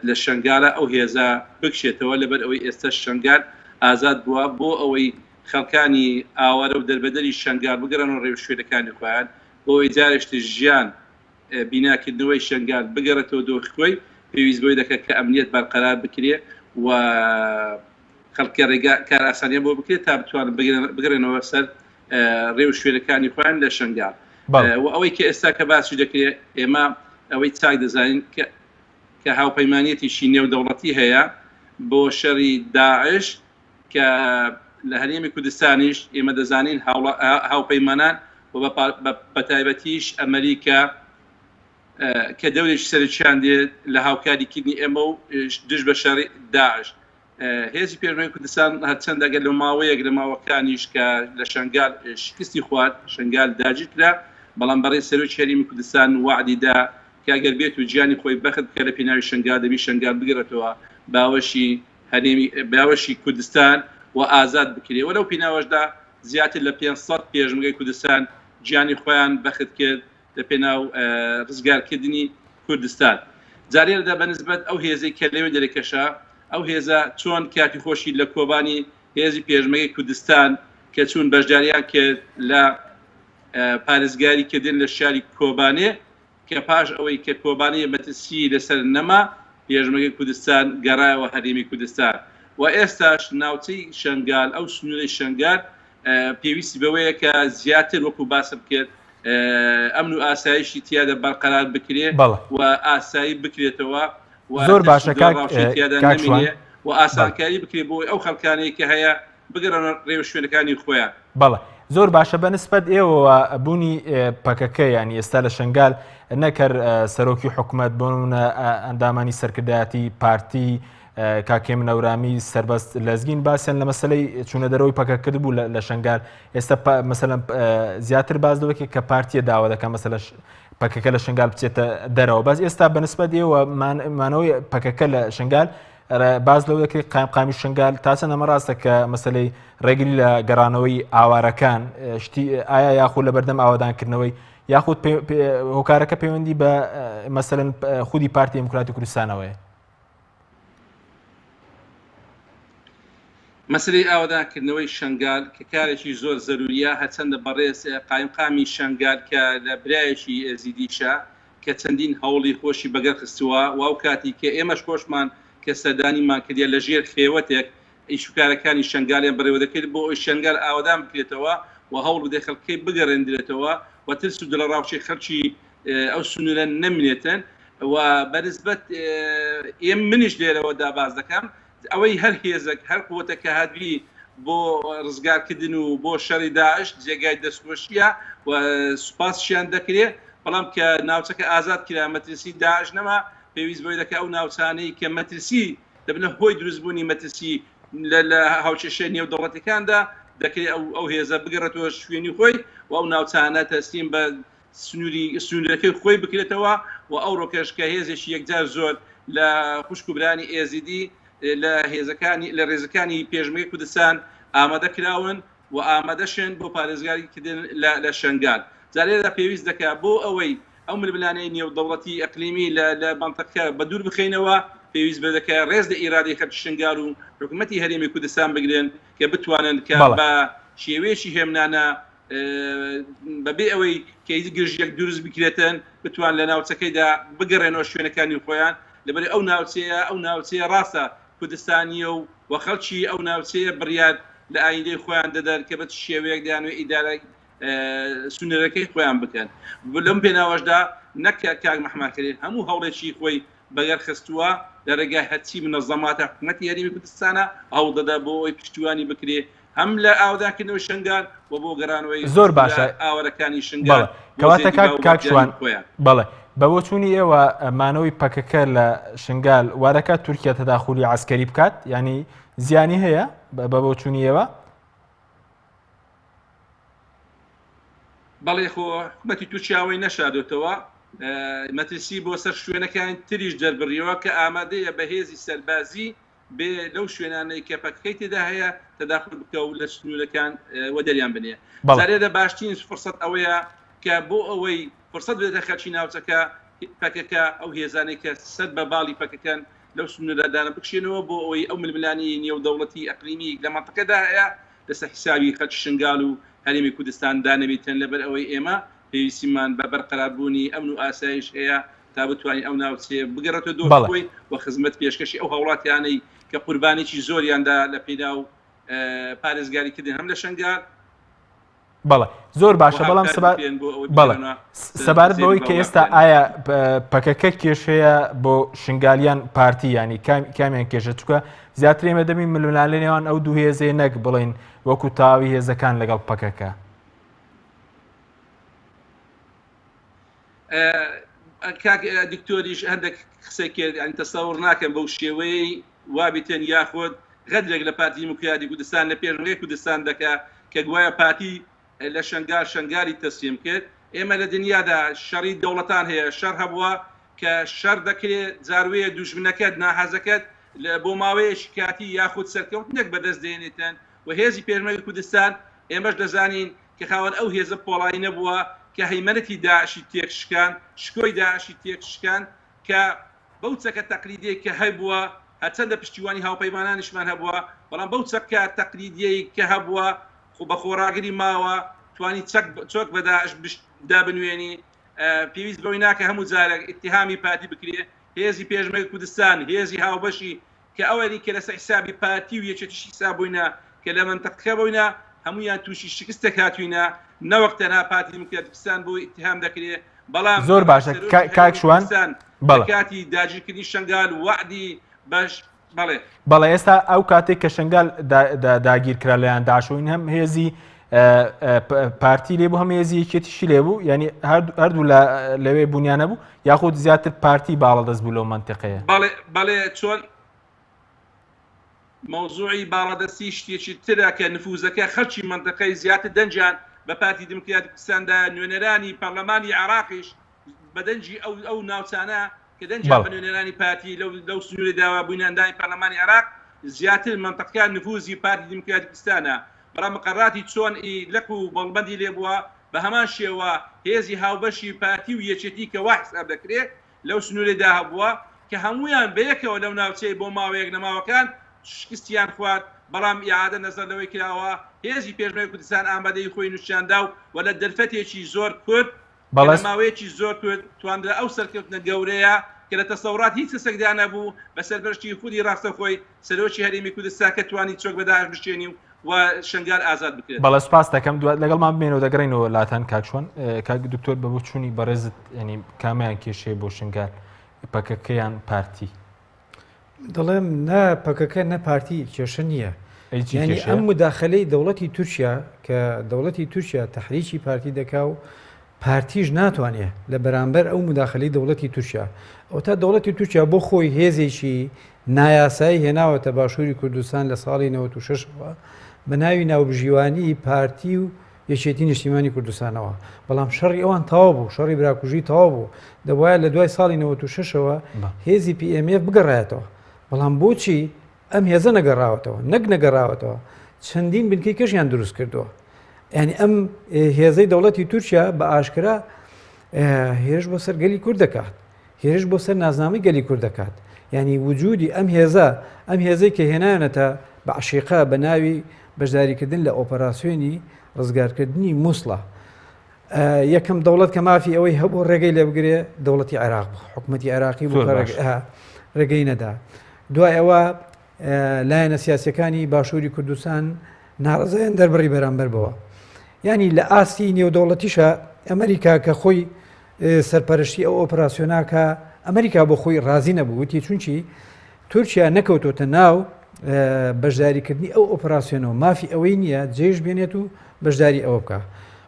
لە شنگالە ئەو هێزە بکشێتەوە لەبەر ئەوەی ئێستا شنگال ئازاد بووە بۆ ئەوەی خەڵکانی ئاوارە و دەربەدەری شنگال بگەڕن و ڕێو شوێنەکانی خۆیان بۆ ئەوەی جارێشتی ژیان بیناکردنەوەی شنگال بگەڕێتەوە دۆخۆی پێویست بۆی دەکات کە ئەمنیەت بەرقەرار بکرێ و خەڵکی ڕێگا کار ئاسانیە بۆ بکرێت تا بتوانن بگەڕێنەوە سەر ڕێو شوێنەکانی خۆیان لە شنگال و ئەوەی کە ئێستا کە باسی دەکرێت ئێمە ئەوەی چاک دەزانین کە هاوپەیمانیەتیشی نێودەوڵەتی هەیە بۆ شەڕی داعش کە لە هەرێمی کوردستانیش ئێمە دەزانین هاوپەیمانان و بە تایبەتیش ئەمریکا کە دەورێکی سەرچیان دێت لە هاوکاریکردنی ئێمە و دژ بە شەڕی داعش هێزی پێشمەرگەی کوردستان هەرچەند ئەگەر لە ماوەیەک لە ماوەکانیش کە لە شنگال شکستی خوارد شنگال داگیر کرا بەڵام بەڕێ سەرۆکی هەرێمی کوردستان وعدیدا کە ئەگەر بێت و گیانی خۆی بەخت بکە لە پێناوی شنگال دەبی شنگال بگرێتەوە باوەشی کوردستان و ئازاد بکرێ وەلەو پێناوەشدا زیاتر لە 500 پێشمەرگەی کوردستان گیانی خۆیان بەخت کرد لە پێناو ڕزگارکردنی کوردستان جارێردا بەنسبەت ئەو هێزەی کە لەوێ دەرەکەشە ئەو هێزە چۆن کاتی خۆشی لە کۆبانی هێزی پێشمەرگەی کوردستان کە چوون بەشداریان کرد لە پارێزگاریکردن لە شاری کۆبانێ کە پاش ئەوەی کە کۆبانەیە مەترسی لەسەر نەما پێشمەرگەی کوردستان گەڕایەوە هەرێمی کوردستان و ئێستاش ناوچەی شنگال ئەو سنوورەی شنگال پێویستی بەوەیە کە زیاتر وەکو باسم کرد ئەمن و ئاسایشی تیادا بەرقەرار بکرێ و ئاسایی بکرێتەوە زۆر باشە و ئاسانکاری بکرێت بۆی ئەو خەڵکانەی کە هەیە بگەڕن ڕێوە شوێنەکانی خۆیان بەڵێ زۆر باشە بەنسبەت ئێوە بوونی پەکەکە ینی ئێستا لە شنگال نەکرد سەرۆکی حکوومەت بۆنە ئەندامانی سەرکردایەتی پارتی کاکێم نەورامی سەربەست لەزگین باسییان لە مەسلەی چوونە دەرەوەی پەکەکرد بوو لە شنگال ئێستا مەسەلەن زیاتر باز دەوەکێت کە پارتیە داوا دەکە مەسەلە پەکەکە لە شنگال بچێتە دەرەوە باز ئێستا بەنسبەت ئێوە مانەوەی پەکەکە لە شنگال باز لەو دەکرێت قایمقامی شنگال تاچە ئەمە ڕاستە کە مەسلەی ڕێگری لە گەڕانەوەی ئاوارەکان شتی ئایا یاخود لە بەردەم ئاوادانکردنەوەی یاخود هۆکارەکە پەیوەندی بە مەسەلەن خودی پارتی دموکراتی کوردستانەوەیە مەسلەی ئاوادانکردنەوەی شنگال کە کارێکی زۆر زەروریە هەرچەندە بەڕێز قایمقامی شنگال کە لە برایەکی ئێزیدیشە کە چەندین هەوڵی خۆشی بەگەر خستووە و ئەو کاتی کە ئێمەش خۆشمان کە سەردانیمان کردە لە ژێر خێوەتێک ئیشوکارەکانی شنگالیان بەڕێوە دەکرد بۆ ئەوی شنگال ئاوادان بکرێتەوە و هەوڵ بدەی خەڵکەی بگەڕێنرێتەوە و ترس و دڵەڕاوچی خەڵکی ئەو سنوورە نەمێنێتن و بەنسبەت ئێمە منیش لێرەوە داباز دەکەم ئەوەی هەر هێزێک هەر قوتەکە هاتوی بۆ ڕزگارکردن و بۆ شەڕی داعش جێگای دەستخۆشیە و سوپاسشیان دەکرێت بەڵام کە ناوچەکە ئازاد کرا مەترسی داعش نەما پێویست بۆی دەکە ئەو ناوچانەی کە مەترسی دەبنە هۆی دروستبوونی مەترسی لە هاوچەشە نێودەوڵەتەکاندا دەکرێت ئەو هێزە بگەڕێتەوە شوێنی خۆی و ئەو ناوچانە تەسلیم بە سنوورەکەی خۆی بکرێتەوە و ئەو ڕۆکەش کە هێزێکی یەکجار زۆر لە خوشکوبرانی ئێزیدی لە هێزەکانی لە ڕێزەکانی پێشمەرگەی کوردستان ئامادەکراون و ئامادەشن بۆ پارێزگاریکردن لە شنگال جارێدا پێویست دەکات بۆ ئەوەی ئەو ململانەی نێودەوڵەتی ئەقلیمی لە بانتەکە بە دوور بخینەوە پێویست بەدەکە ڕێز لە ئیرادی خەڵکی شنگال و حکوومەتی هەرێمی کوردستان بگرن کە بتوانن کە بە شێوەیەکی هێمنانە بەبێ ئەوەی کە گرژێک دروست بکرێتن بتوان لە ناوچەکەیدا بگەڕێنەوە شوێنەکانی خۆیان لەبەر ئەو ناوچەیە ڕاستە کوردستانیە و خەڵکی ئەو ناوچەیە بڕیار لە ئایندەی خۆیان دەدەن کە بە شێوەیەک دەیانوێت ئیدارە سنوورەکەی خۆیان بکەن لەم پێناوەشدا نەکە کاک مەحمەدکەریم هەموو هەوڵێکی خۆی بەگەر خستووە لە ڕێگای هەرچی منەظەماتە حکوومەتی هەرێمی کوردستانە هەوڵ دەدا بۆ ئەوی پشتیوانی بکرێ هەم لە ئاودانکردنەوەی شنگال و بۆ گەڕانەوەی زۆر باشە ئاوەرەکانی شنگال کەواتە کاکشوان بەڵێ بەبۆ چوونی ئێوە مانەوەی پەکەکە لە شنگال وارەکە تورکیا تەداخولی عسکەری بکات ینی زیانی هەیە بەبۆ چوونی ئێوە بەڵێ خۆ حکوومەتی تورکیاوەی نەشادۆتەوە مەترسی بۆ سەر شوێنەکان تریش دەربڕیەوە کە ئامادەیە بە هێزی سەربازی بێ لەو شوێنانەی کە پەکەکەی تێدا هەیە تەداخل بکە و لە سنوورەکان وە دەریان بنێ جارێدا باشترین فرسەت ئەوەیە کە بۆ ئەوەی فرسەت بدێتە خەڵکی ناوچەکە پەکەکە ئەو هێزانەی کە سەر بە باڵی پەکەکەن لەو سنوورەدانە بکشێنەوە بۆ ئەوەی ئەو ململانی نێودەوڵەتی ئەقلیمی لە مەنطقەدا هەیە لەسەر حسابی خەڵکی شنگال و هەرێمی کوردستان دانەبێتن لەبەر ئەوەی ئێمە پێویستیمان بە بەرقەراربوونی ئەمن و ئاسایش هەیە تا بتوانین ئەو ناوچێ بگەڕێتەوە دۆخۆی و خزمەت پێشکەشی ئەو هەوڵاتیانەی کە قوربانێکی زۆریاندا لە پێدا و پارێزگاریکردن هەم لە شنگال. بەڵێ زۆر باشە بەڵام سەبارەت بەوەی کە ئێستا ئایا پەکەکە کێشەیە بۆ شنگالیان پارتی ینی کامیان کێشە چووکە زیاتر ئێمە دەبین ململانە نێوان ئەو دوو هێزەیە نەک بڵین وەکو تاوی هێزەکان لەگەڵ پەکەکە. کاک دکتۆریش هەندێک قسەی کرد ئەنی تەسەوڕ ناکەم بەو شێوەیە وابیتن یاخۆت غەدرێک لە پارتی دیموکراتی کوردستان لە پێشڕێی کوردستان دەکا کە گوایە پارتی لە شنگاری تەسلیم کرد. ئێمە لە دنیادا شەڕی دەوڵەتان هەیە شەڕ هەبووە کە شەڕ دەکرێت جاروەیە دوژمنەکەت ناحەزەکەت بۆ ماوەیەکی کاتی یاخود سەرکەوتنێک بەدەست دێنێتن و هێزی پێشمەرگی کوردستان ئێمەش دەزانین کە خاوەن ئەو هێزە پۆڵایی نەبووە کە هەیمەنەتی داعشی تێکشکان شکۆی داعشی تێکشکان کە بەو چەکە تەقلیدیە کە هەبووە هەرچەندە پشتیوانی هاوپەیمانانیشمان هەبووە بەڵام بەو چەکە تەقلیدیەی کە هەبووە بە خۆراگری ماوە توانی چۆک بە داعش دابنوێنی پێویست بەوەی ناکە هەموو جارێک ئیتیهامی پارتی بکرێ هێزی پێشمەرگی کوردستان هێزی هاوبەشی کە ئەوەی کە لەسەر حسابی پارتی و یەکێتیشی حسابووینە کە لە منتەقەکە بووینە هەمویان تووشی شکستێک هاتووینە نەوەک تەنها پارتی دیموکراتی کوردستان بۆ ئیتیهام دەکرێت بەڵام زۆر باشە کاک شوان کاتی داگیرکردنی شنگال وعدی باش بەڵێ ئێستا ئەو کاتێک کە شنگال داگیرکرا لەیان داعشۆین هەم هێزی پارتی لێبوو هەم هێزی یەکێتیشی لێبوو ینی هەردوو لەوێ بوونیانە بوو یاخود زیاتر پارتی باڵە دەست بوو لەو منتیقەیە. بەڵێ چۆن مەوزوعی باڵەدەستی شتێکی ترە کە نفوزەکە خەڵکی منتیقەی زیاتر دەنجیان بە پارتی دیموکراتی کوردستاندا نوێنەرانی پەرلەمانی عێراقیش بەدەنجی ئەو ناوچانە کە دەنجیان بە نوێنەرانی پارتی لەو سنووری داوا بوونیاندانی پەرلەمانی عێراق زیاتر منتیقەکان نفوزی پارتی دیموکراتی کوردستانە بەڵام مقرراتی چۆن لەک و بەڵبەندی لێبووە بە هەمان شێوە هێزی هاوبەشی پارتی و یەکێتی کە وا حساب دەکرێت لەو سنوورێدا هەبووە کە هەمویان بەیەکەوە لەو ناوچەی بۆ ماوەیەک نەماوەکان شکستیان خوارد بەڵام ئیعادە نەزەر لەوەی کراوە هێزی پێشمەرگی کوردستان ئامادەی خۆی نوشاندا و وەلە دەرفەتێکی زۆر کورد ماوەیەکی زۆر کورد توانرا ئەو سەرکەوتنە گەورەیە کە لە تەسەورات هیچ کەسێکدا نەبوو بەسەر بەرشتی خودی ڕاستەخۆی سەرۆکی هەرێمی کوردستان کە توانی چۆک بە داعش بشێنی و شنگال ئازاد بکرێت. بەڵێ سپاس دەکەم لەگەڵمان بمێنەوە دەگەڕینەوە لاتان کاکشوان کاک دکتۆر بە بۆ چوونی بەڕێزت ینی کامیان کێشەیە بۆ شنگال پەکەکەیان پارتی دەڵێم نا پەکەکە نە پارتی کێشە نییە ینی ئەم مداخلەی دەوڵەتی تورکیا کە دەوڵەتی تورکیا تەحریکی پارتی دەکا و پارتیش ناتوانێت لە بەرامبەر ئەو مداخلەی دەوڵەتی تورکیا ئەو تا دەوڵەتی تورکیا بۆ خۆی هێزێکی نایاسایی هێناوەتە باشووری کوردستان لە ساڵی 96ەوە بە ناوی ناوبژیوانی پارتی و یەکێتی نیشتیمانی کوردستانەوە بەڵام شەڕی ئەوان تەواو بوو شەڕی براکوژی تەواو بوو دەبایە لە دوای ساڵی 96ەوە هێزی PMF بگەڕایەتەوە بەڵام بۆچی ئەم هێزە نەگەڕاوەتەوە نەگەڕاوەتەوە چەندین بنکەی کەشیان دروست کردووە ینی ئەم هێزەی دەوڵەتی تورکیا بە ئاشکرا هێرش بۆ سەر گەلی کورد دەکات هێرش بۆ سەر نازنامەی گەلی کورد دەکات ینی وجودی ئەم هێزەی کە هێنایەنێتە بە عشیقا بە ناوی بەشداریکردن لە ئۆپەراسیۆنی ڕزگارکردنی مووسڵە یەکەم دەوڵەت کە مافی ئەوەی هەبوو ڕێگەی لێ بگرێ دەوڵەتی عێراق بوو حکوومەتی عێراقی بوو ڕێگەی نەدا دوای ئەوە لایەنە سیاسەکانی باشووری کوردستان ناڕزایان دەربڕی بەرامبەر بەوە ینی لە ئاستی نێودەوڵەتیشە ئەمریکا کە خۆی سەرپەرشتی ئەو ئۆپەراسیۆناکە ئەمریکا بۆ خۆی ڕازی نەبوو وتی چونچی تورکیا نەکەوتۆتە ناو بەشداریکردنی ئەو ئۆپەراسیۆنەوە مافی ئەوەی نییە جێش بێنێت و بەشداری ئەوە بکە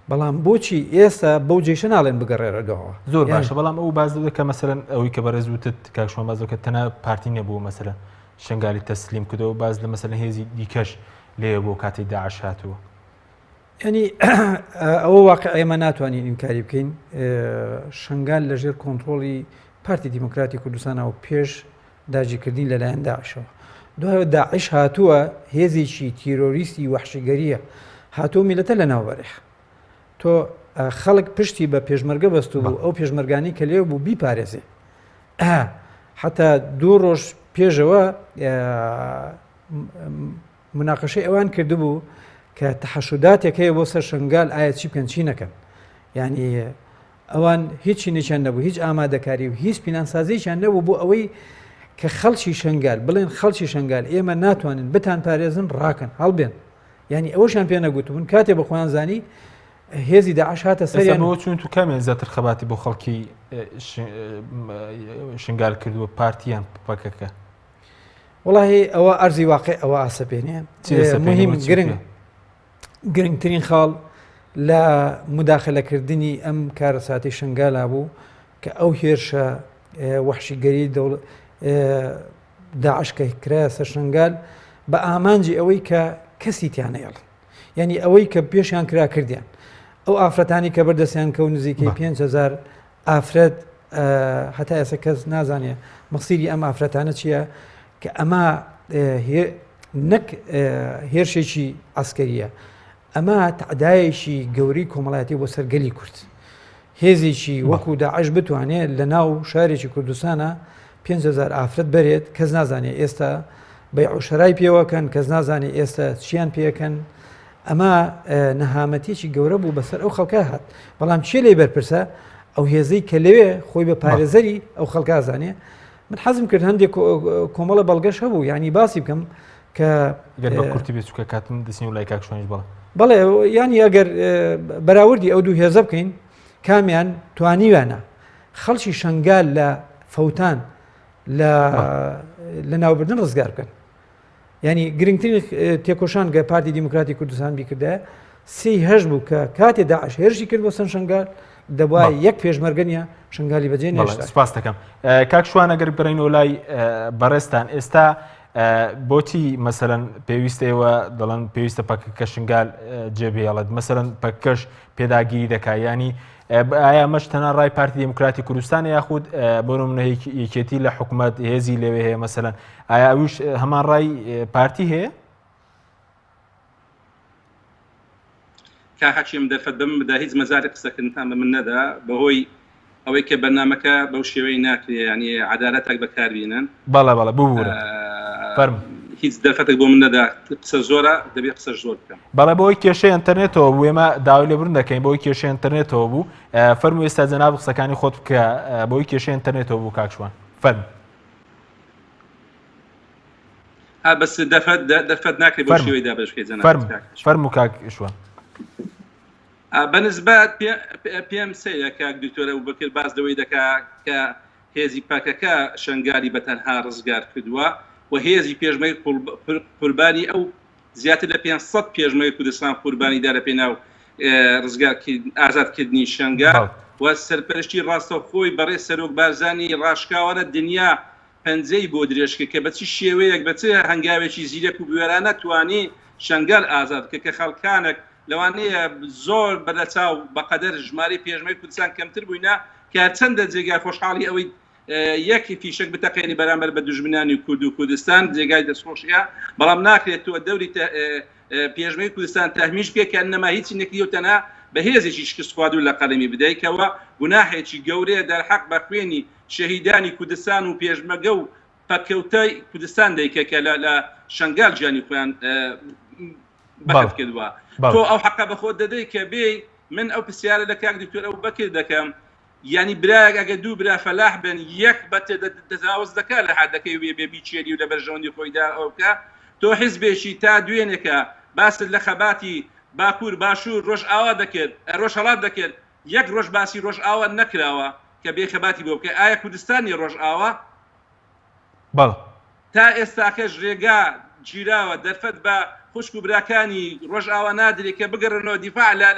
بەڵام بۆچی ئێستا بەو جێشە ناڵێن بگەڕێرەدەوە زۆر باشە بەڵام ئەو باز دەکە مەسەرەن ئەوەی کە بەڕێز وتت کاکشوان بازەکە تەنها پارتی نەبوو مەسەرەن شنگالی تەسلیم کردەوە باز لە مەسەرەن هێزی دیکەش لێ بۆ کاتی داعش هاتووە ینی ئەوە واقع ئێمە ناتوانین ئینکاری بکەین شنگال لەژێر کۆنتترۆڵی پارتی دیموکراتی کوردستانەوە پێش داگیرکردین لەلایەن داعشەوە دوایەوە داعش هاتووە هێزێکی تیرۆریستی وەحشیگەریە هاتووە میلەتە لە ناوبەرێخ تۆ خەڵک پشتی بە پێشمەرگە بەست بوو ئەو پێشمەرگانی کە لێ بوو بیپارێزێ حتا 2 ڕۆژ پێشەوە مناقەشەی ئەوان کردبوو کە تەحەشوداتێکەیە بۆ سەر شنگال ئایا چی بکەن چی نەکەن یعنی ئەوان هیچی نیشان نەبوو هیچ ئامادەکاری و هیچ پینانسازیشان نەبوو بۆ ئەوەی کە خەڵکی شنگال بڵێن خەڵکی شنگال ئێمە ناتوانن بتان پارێزن ڕاکەن هەڵبێن ینی ئەوەشان پێ نەگوتبوون کاتێ بە خۆیان زانی هێزی داعش هاتە سەریانەوە چون تو کامێن زیاتر خەباتی بۆ خەڵکی شنگال کردووە پارتیان پەکەکە وڵی ئەوە ئەرزی واقع ئەوە ئاسەپێنێ مهم گرنگترین خاڵ لە مداخلەکردنی ئەم کارەساتی شنگالا بوو کە ئەو هێرشە وەحشیگەری داعش کە کرایە سەر شنگال بە ئامانجی ئەوەی کە کەسی تیانەیەڵ یعنی ئەوەی کە پێشیان کرا کردیان ئەو ئافرەتانی کە بەردەستیان کە نزیکەی 5,000 ئافرەت هەتا ئێستا کەس نازانێ مەقسیدی ئەم ئافرەتانە چییە کە ئەمە نەک هێرشێکی ئاسکەریە ئەمە تعدایشی گەوری کۆمەڵایەتی بۆ سەرگەلی کورد هێزێکی وەکو داعش بتوانێت لە ناو شارێکی کوردستانە 5,000 ئافرەت بەرێت کەس نازانێت ئێستا بەیعوشەرای پێوەکەن کەس نازانێت ئێستا چیان پێەکەن ئەمە نەهامەتێکی گەورە بوو بەسەر ئەو خەڵکە هات بەڵام چێ لێ بەرپرسە ئەو هێزەی کە لەوێ خۆی بە پارێزەری ئەو خەڵکە زانێ من حەزم کرد هەندێک کۆمەڵە بەڵگەش هەبوو ینی باسی بکەم کە بە کورتی بێچووکە کاتم دەستنی و لای کاک شوێنش بەڵێ ینی ئەگەر بەراوردی ئەو دوو هێزە بکەین کامیان توانیوانە خەڵکی شنگال لە فەوتان لە ناوبردن ڕزگار بکەن ینی گرنگترین تێکۆشان گە پارتی دیموکراتی کوردستان بیکردە 38 بوو کە کاتێ داعش هێرشی کرد بۆ سەر شنگال دەبوای یەک پێشمەرگەنیە شنگالی بەجێ نێشتا سپاس دەکەم کاک شوان ئەگەر بڕینەوە لای بەڕێستان ئێستا بۆچی مەسەرەن پێویستەوە دەڵێن پێویستە پەکەکە شنگال جێبێڵێت مەسەرەن پەکەش پێداگیری دەکات ینی ئایا مەش تەنها ڕای پارتی دیموکراتی کوردستان یاخود بۆ نمونە یەکێتی لە حکوومەت هێزی لەوێ هەیە مەسەرەن ئایا ئەوش هەمان ڕای پارتی هەیە؟ حەکیم دەرفەت بم بدا هیچ مەزاری قسەکردنتان بە من نەدا بەهۆی ئەوەی کە بەرنامەکە بەو شێوەی ناکرێ ینی عەدالەتێک بەکاربێنن بەڵێ ببوورە فەرم هیچ دەرفەتێک بۆ من نەدا قسە زۆرە دەبێت قسە زۆر بکەم بەڵێ بۆی کێشەی ئینتەرنێتەوە بوو ئێمە داوای لێبوردن دەکەین بۆی کێشەی ئینتەرنێتەوە بوو فەرمووی ئێستا جەناب قسەکانی خۆت بکە بۆی کێشەی ئینتەرنێتەوە بوو کاک شوان فەرم بەس دەرفەت ناکرێت بۆ شێوەی دابەشکەی جەناب فەرموو کاک شوان بەنسبەت پێم سەیە کاک دکتۆرە و بەکرد باس دەوەی دەکا کە هێزی پاکەکە شنگالی بەتەنها ڕزگار کردووە و هێزی پێشمەی قوربانی ئەو زیاتر لە 500 پێشمەی کوردستان قوربانیدا لە پێناو ڕزگار ئازادکردنی شنگال و سەرپەرشتی ڕاستەوخۆی بەڕێ سەرۆک بارزانی ڕاشکاوانە دنیا پەنجەی بۆ درێژکە کە بەچی شێوەیەک بەچ هەنگاوێکی زیرەک و بوێرانە توانی شنگال ئازاد کە خەڵکانێک لەوانەیە زۆر بەدەچاو بەقەدەر ژماری پێشمەی کوردستان کەمتر بووینە کە چەندە جێگای خۆشحاڵی ئەوەی یەکی فیشک بتەقێنی بەرامبەر بە دوژمنانی کورد و کوردستان جێگای دەستخۆشیە بەڵام ناکرێت تۆ دەوری پێشمەی کوردستان تەهمیش بکە کە نەما هیچی نەکردی و تەنها بە هێزێکی شکست خوارد و لە قەڵەمی بدایکەوە گوناحێکی گەورەیە دەرحەق بە خوێنی شەهیدانی کوردستان و پێشمەرگە و پەکەوتای کوردستان دەیکە کە لە شنگال گیانی خۆیان بەخت کردووە تۆ ئەو حەقە بە خۆت دەدەی کە بێ من ئەو پرسیارە لە کاک دکتۆر ئەو بەکرد دەکەم ینی برایەک ئەگە دوو برا فەلاح بن یەک بەتێ دەزاوز دەکات لە حەدەکەی وێ بێ بیچێری و لە بەرژەوەندی خۆیدا ئەوکە تۆ حیزبێکی تا دوێنێکە باست لە خەباتی باکوور باشوور ڕۆژ ئاوا دەکرد ڕۆژ هەڵات دەکرد یەک ڕۆژ باسی ڕۆژ ئاوا نەکراوە کە بێ خەباتی بۆ بکە ئایا کوردستانی ڕۆژ ئاوا تا ئێستاکەش ڕێگا گیراوە دەرفەت بە خوشک و براکانی ڕۆژ ئاوا نادرێت کە بگەڕنەوە دیفاع لە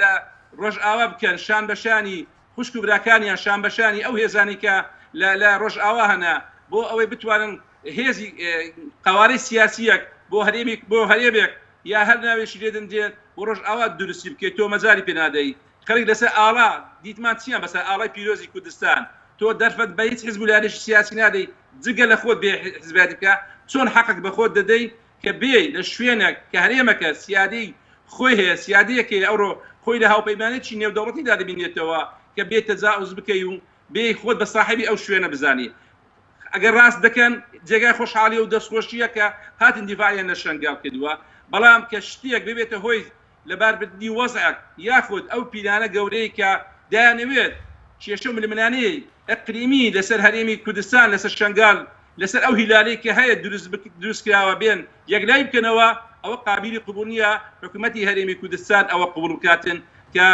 ڕۆژ ئاوا بکەن شان بەشانی خوشک و براکانیان شان بەشانی ئەو هێزانی کە لە ڕۆژ ئاوا هەنا بۆ ئەوەی بتوانن هێزی قوارەی سیاسیەک بۆ هەرێمێک یا هەر ناوێشی لێدن دێت بۆ ڕۆژ ئاوا درستی بکەیت تۆ مەزاری پێنادەی خەڵک لەسەر ئاڵا دیتمان چیان بەسەر ئاڵای پیرۆزی کوردستان تۆ دەرفەت بە هیچ حیزب و لایەنێکی سیاسی نادەی جگە لە خۆت بێ حیزبیاتی بکە چۆن حەقك بە خۆت دەدەی کە بێ لە شوێنێک کە هەرێمەکە سیادی خۆی هەیە سیادەیەکەی ئەوڕۆ خۆی لە هاوپەیمانێکی نێودەوڵەتیدا دەبینێتەوە کە بێت تەجاوز بکەی و بێ خۆت بە صاحبی ئەو شوێنە بزانی ئەگەر ڕاست دەکەن جێگای خۆشحاڵی و دەستخۆشیە کە هاتن دیڤایان لە شنگال کردووە بەڵام کە شتێک ببێتە هۆی لەباربردنی وەزعک یاخود ئەو پیلانە گەورەی کە دایانەوێت کێشە ململانەی ئەقلیمی لەسەر هەرێمی کوردستان لەسەر شنگال لەسەر ئەو هیلالەی کە هەیە دروست کراوە بێن یەکلای بکەنەوە ئەوە قابلی قبول نییە حکوومەتی هەرێمی کوردستان ئەوە قبول بکاتن کە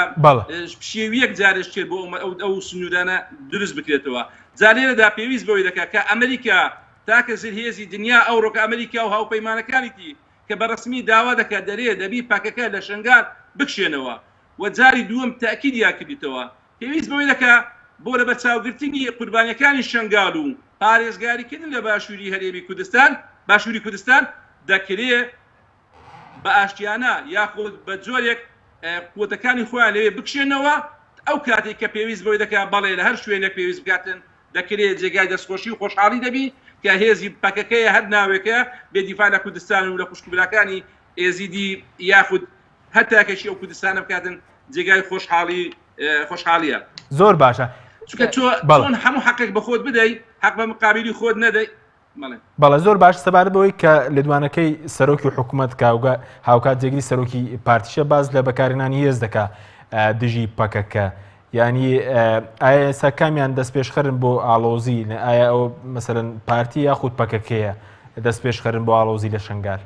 شێویەک جارش کرد بۆ ئەو سنوورانە دروست بکرێتەوە جارێرەدا پێویست بەوەی دەکات کە ئەمریکا تاکە زیرهێزی دنیا ئەوڕۆکە ئەمریکا و هاوپەیمانەکانیتی کە بەڕسمی داوا دەکات دەبی پاکەکە لە شنگال بکشێنەوە و جاری دووەم تاکیدیا کردیتەوە پێویست بەوەی دەکات بۆ لە بەرچاوگرتنی قوربانیەکانی شنگال و پارێزگاریکردن لە باشووری هەرێمی کوردستان باشووری کوردستان دەکرێت بە ئاشتیانە یاخود بە جۆرێک قوتەکانی خۆیان لەوێ بکشێنەوە ئەو کاتێک کە پێویست بۆی دەکات بەڵێ لە هەر شوێنێک پێویست بکاتن دەکرێت جێگای دەستخۆشی و خۆشحاڵی دەبی کە هێزی پاکەکەیە هەر ناوێکە بێدیفاع لە کوردستان و لە خوشکبراکانی ئێزیدی یاخود هەتاکەشی ئەو کوردستانە بکاتن جێگای خۆشحاڵیە زۆر باشە چونکە چۆن هەموو حەقێک بە خۆت بدەیت حەق بە مقابلی خۆت نەدەی بەڵێ زۆر باش سەبارەت بەوەی کە لێدوانەکەی سەرۆکی حکوومەت کاوگە هاوکات جێگری سەرۆکی پارتیشە باز لە بەکارهێنانی هێز دەکا دژی پەکەکە ینی ئایا سەکامیان دەست پێشخەرن بۆ ئاڵۆزی ئایا ئەو مەسەرەن پارتی یاخود پەکەکەیە دەست پێشخەرن بۆ ئاڵۆزی لە شنگال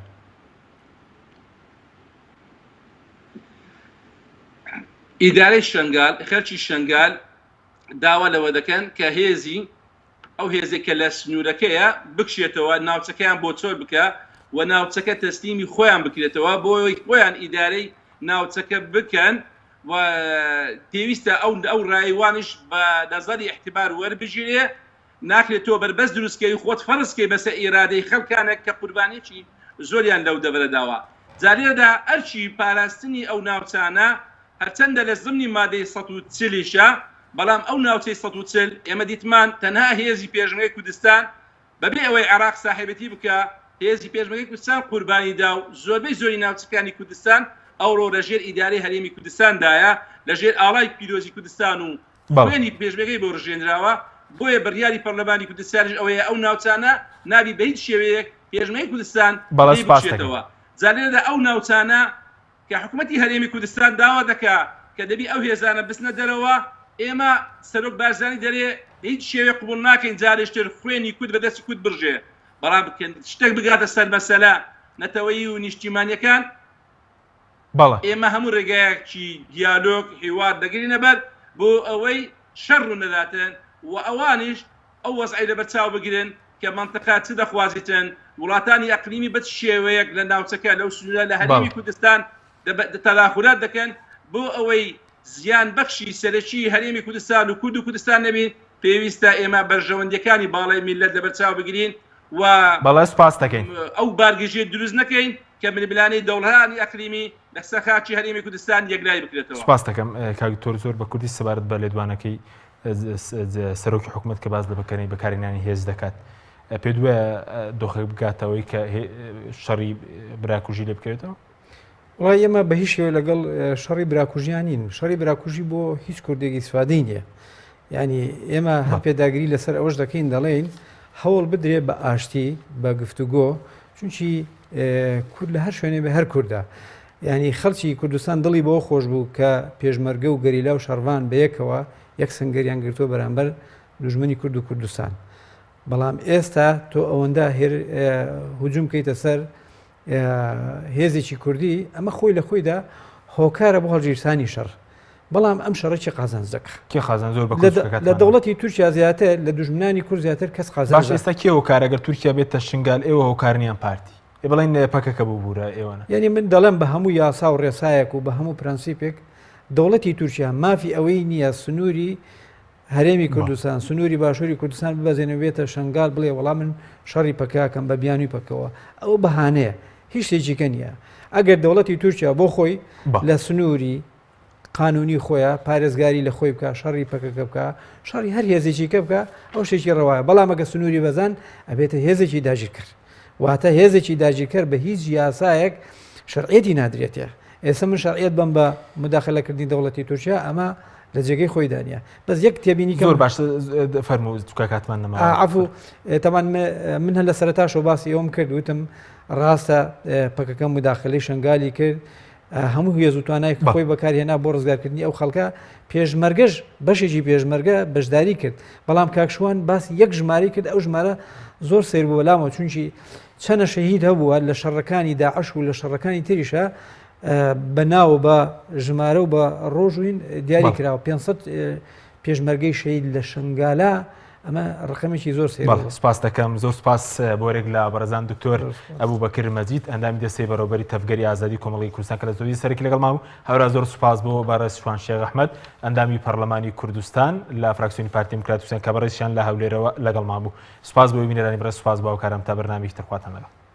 ئیدارەی شنگال خەرکی شنگال داوا لەوە دەکەن کە هێزی ئەو هێزێکە لە سنوورەکەیە بکشێتەوە ناوچەکەیان بۆ چۆر بکە و ناوچەکە تەسلیمی خۆیان بکرێتەوە بۆی خۆیان ئیدارەی ناوچەکە بکەن و پێویستە ئەو ڕایوانش بە نەزەری احتیبار وەربژێرێ ناکرێت تۆ بەربەست دروستکەی خۆت فەرزکەی بەسەر ئیرادەی خەڵکانێک کە قوربانێکی زۆریان لەو دەبەرەداوە جارێدا ئەرچی پاراستنی ئەو ناوچانە هەرچەندە لە زمنی مادەی 140 بەڵام ئەو ناوچەی 140 ئێمە دیتمان تەنها هێزی پێشمەرگەی کوردستان بەبێ ئەوەی عێراق ساحێبەتی بکە هێزی پێشمەرگەی کوردستان قوربانیدا و زۆربەی زۆری ناوچەکانی کوردستان ئەوڕۆ لەژێر ئیدارەی هەرێمی کوردستاندایە لەژێر ئاڵای پیرۆزی کوردستان و خوێنی پێشمەرگەی بۆ ڕژێنراوە بۆیە بڕیاری پەرلەمانی کوردستانیش ئەوەیە ئەو ناوچانە نابی بە هیچ شێوەیەک پێشمەرگەی کوردستان بچێتەوە جارێدا ئەو ناوچانە کە حکوومەتی هەرێمی کوردستان داوا دەکات کە دەبی ئەو هێزانە بچنە دەرەوە ئێمە سەرۆک بارزانانی دەرێ هیچ شێوێ قبول ناکەین جارێشتر خوێنی کورد بەدەستی کورد بڕژێ بەڵام بکەن شتێک بگاتە سەر مەسەلە نەتەوەیی و نیشتیمانیەکان ئێمە هەموو ڕێگایەکی دیالۆگ هیواد دەگرینە بەر بۆ ئەوەی شەڕ نەداتن و ئەوانیش ئەو وەزعی لەبەرچاو بگرن کە منطقە چ دەخوازیتن وڵاتانی ئەقلیمی بەچ شێوەیەک لە ناوچەکە لەو سنوورە لە هەرێمی کوردستان تەداخورات دەکەن بۆ ئەوەی زیان بەخشی سەرەکی هەرێمی کوردستان و کورد و کوردستان نەبین پێویستە ئێمە بەرژەوەندەکانی باڵای میلەت لەبەرچاو بگرین و بەڵێ سوپاس دەکەین ئەو بارگەژێ دروست نەکەین کە ململانەی دەوڵەتانی ئەقلیمی لەسەر خاکی هەرێمی کوردستان یەکلای بکرێتەوە. سوپاس دەکەم کاکتۆر زۆر بە کوردی سەبارەت بە لێدوانەکەی سەرۆکی حکوومەت کە باز لە بەکارهێنانی هێز دەکات پێ دوایە دۆخێک بگاتەوەی کە شەڕی براکوژی لێ بکرێتەوە؟ وڵای ئێمە بە هیچ شێوە لەگەڵ شەڕی براکوژیان نین شەڕی براکوژی بۆ هیچ کوردێکی سوادەی نییە ینی ئێمە هەم پێداگیری لەسەر ئەوەش دەکەین دەڵێن هەوڵ بدرێت بە ئاشتی بە گفتوگۆ چونکی کورد لە هەر شوێنێ بە هەر کووردا ینی خەڵکی کوردستان دڵی بۆ خۆش بوو کە پێشمەرگە و گەریلا و شەڕوان بەیەکەوە یەک سنگەریان گرتووە بەرامبەر دوژمنی کورد و کوردستان بەڵام ئێستا تۆ ئەوەندە هجووم کەیتە سەر هێزێکی کوردی ئەمە خۆی لە خۆیدا هۆکارە بۆ هەڵگیرسانی شەڕ بەڵام ئەم شەڕێکی قازانج دەکە کێ قازان زۆر لە دەوڵەتی تورکیا زیاتر لە دوژمنانی کورد زیاتر کەس قازان باش ئێستا کێ هۆکارەگەر تورکیا بێتە شنگال ئێوە هۆکارنیان پارتی ێ بڵێن پەکەکە بوو بوورە ئێوەنە یعنی من دەڵێم بە هەموو یاسا و ڕێسایەک و بە هەموو پرەنسیپێک دەوڵەتی تورکیا مافی ئەوەی نییە سنووری هەرێمی کوردستان سنووری باشووری کوردستان ببەزێنەوێتە شنگال بڵێ وەڵام من شەڕی پەکەکەم بە بیانوی پەکەوە ئەو بەهانەیە هیچ شتێکیکە نییە ئەگەر دەوڵەتی تورکیا بۆ خۆی لە سنووری قانونی خۆیە پارێزگاری لە خۆی بکە شەڕی پەکەکە بکە شەڕی هەر هێزێکیکە بکە ئەو شتێکی ڕەوایە بەڵام ئەگە سنووری بەزان ئەبێتە هێزێکی داگیر کرد واتە هێزێکی داگیرکرد بە هیچ یاسایەک شەرعێتی نادرێتێ ئێستا من شەرعیەت بم بە مداخلەکردنی دەوڵەتی تورکیا ئەمە لە جێگەی خۆی دانیە بەس یەک تێبینی زۆر باش فەرموو توکە کاتمان نەما عفو تەمان من هەر لە سەرەتاشەوە باسی ئەوم کرد وتم ڕاستە پەکەکە مداخلەی شنگالی کرد هەموو هێز و توانای خۆی بەکارهێنا بۆ ڕزگارکردنی ئەو خەڵکە پێشمەرگەش بەشێکی پێشمەرگە بەشداری کرد بەڵام کاکشوان باسی یەک ژماری کرد ئەو ژمارە زۆر سیر بوو بەلامەوە چونکی چەنە شەهید هەبووە لە شەڕەکانی داعش و لە شەڕەکانی تریشە بەناو بە ژمارە و بە ڕۆژوین دیاری کراوە 500 پێشمەرگەی شەهید لە شنگالە ئەمە ڕقمێکی زۆر سپاس دەکەم زۆر سپاس بۆرێک لە بەرەزان دکتۆر ئەبوو بەکر مەجید ئەندامی دەستەی بەڕێوەبەری تەفگەری ئازادی کۆمەڵی کوردستان کە لە زۆری سەرکی لەگەڵ ماوە هەورا زۆر سپاس بۆ بەڕێز شوان شێخ ئەحمەد ئەندامی پەرلەمانی کوردستان لە فراکسیۆنی پارتی دیموکراتی کوردستان کە بەڕێزیان لە هەولێرەوە لەگەڵ مابوو سپاس بۆ بینەرانی بەڕێز سپاس بۆ ئەو کارم تا بەرنامەیەکی تر خواتان لەگەڵ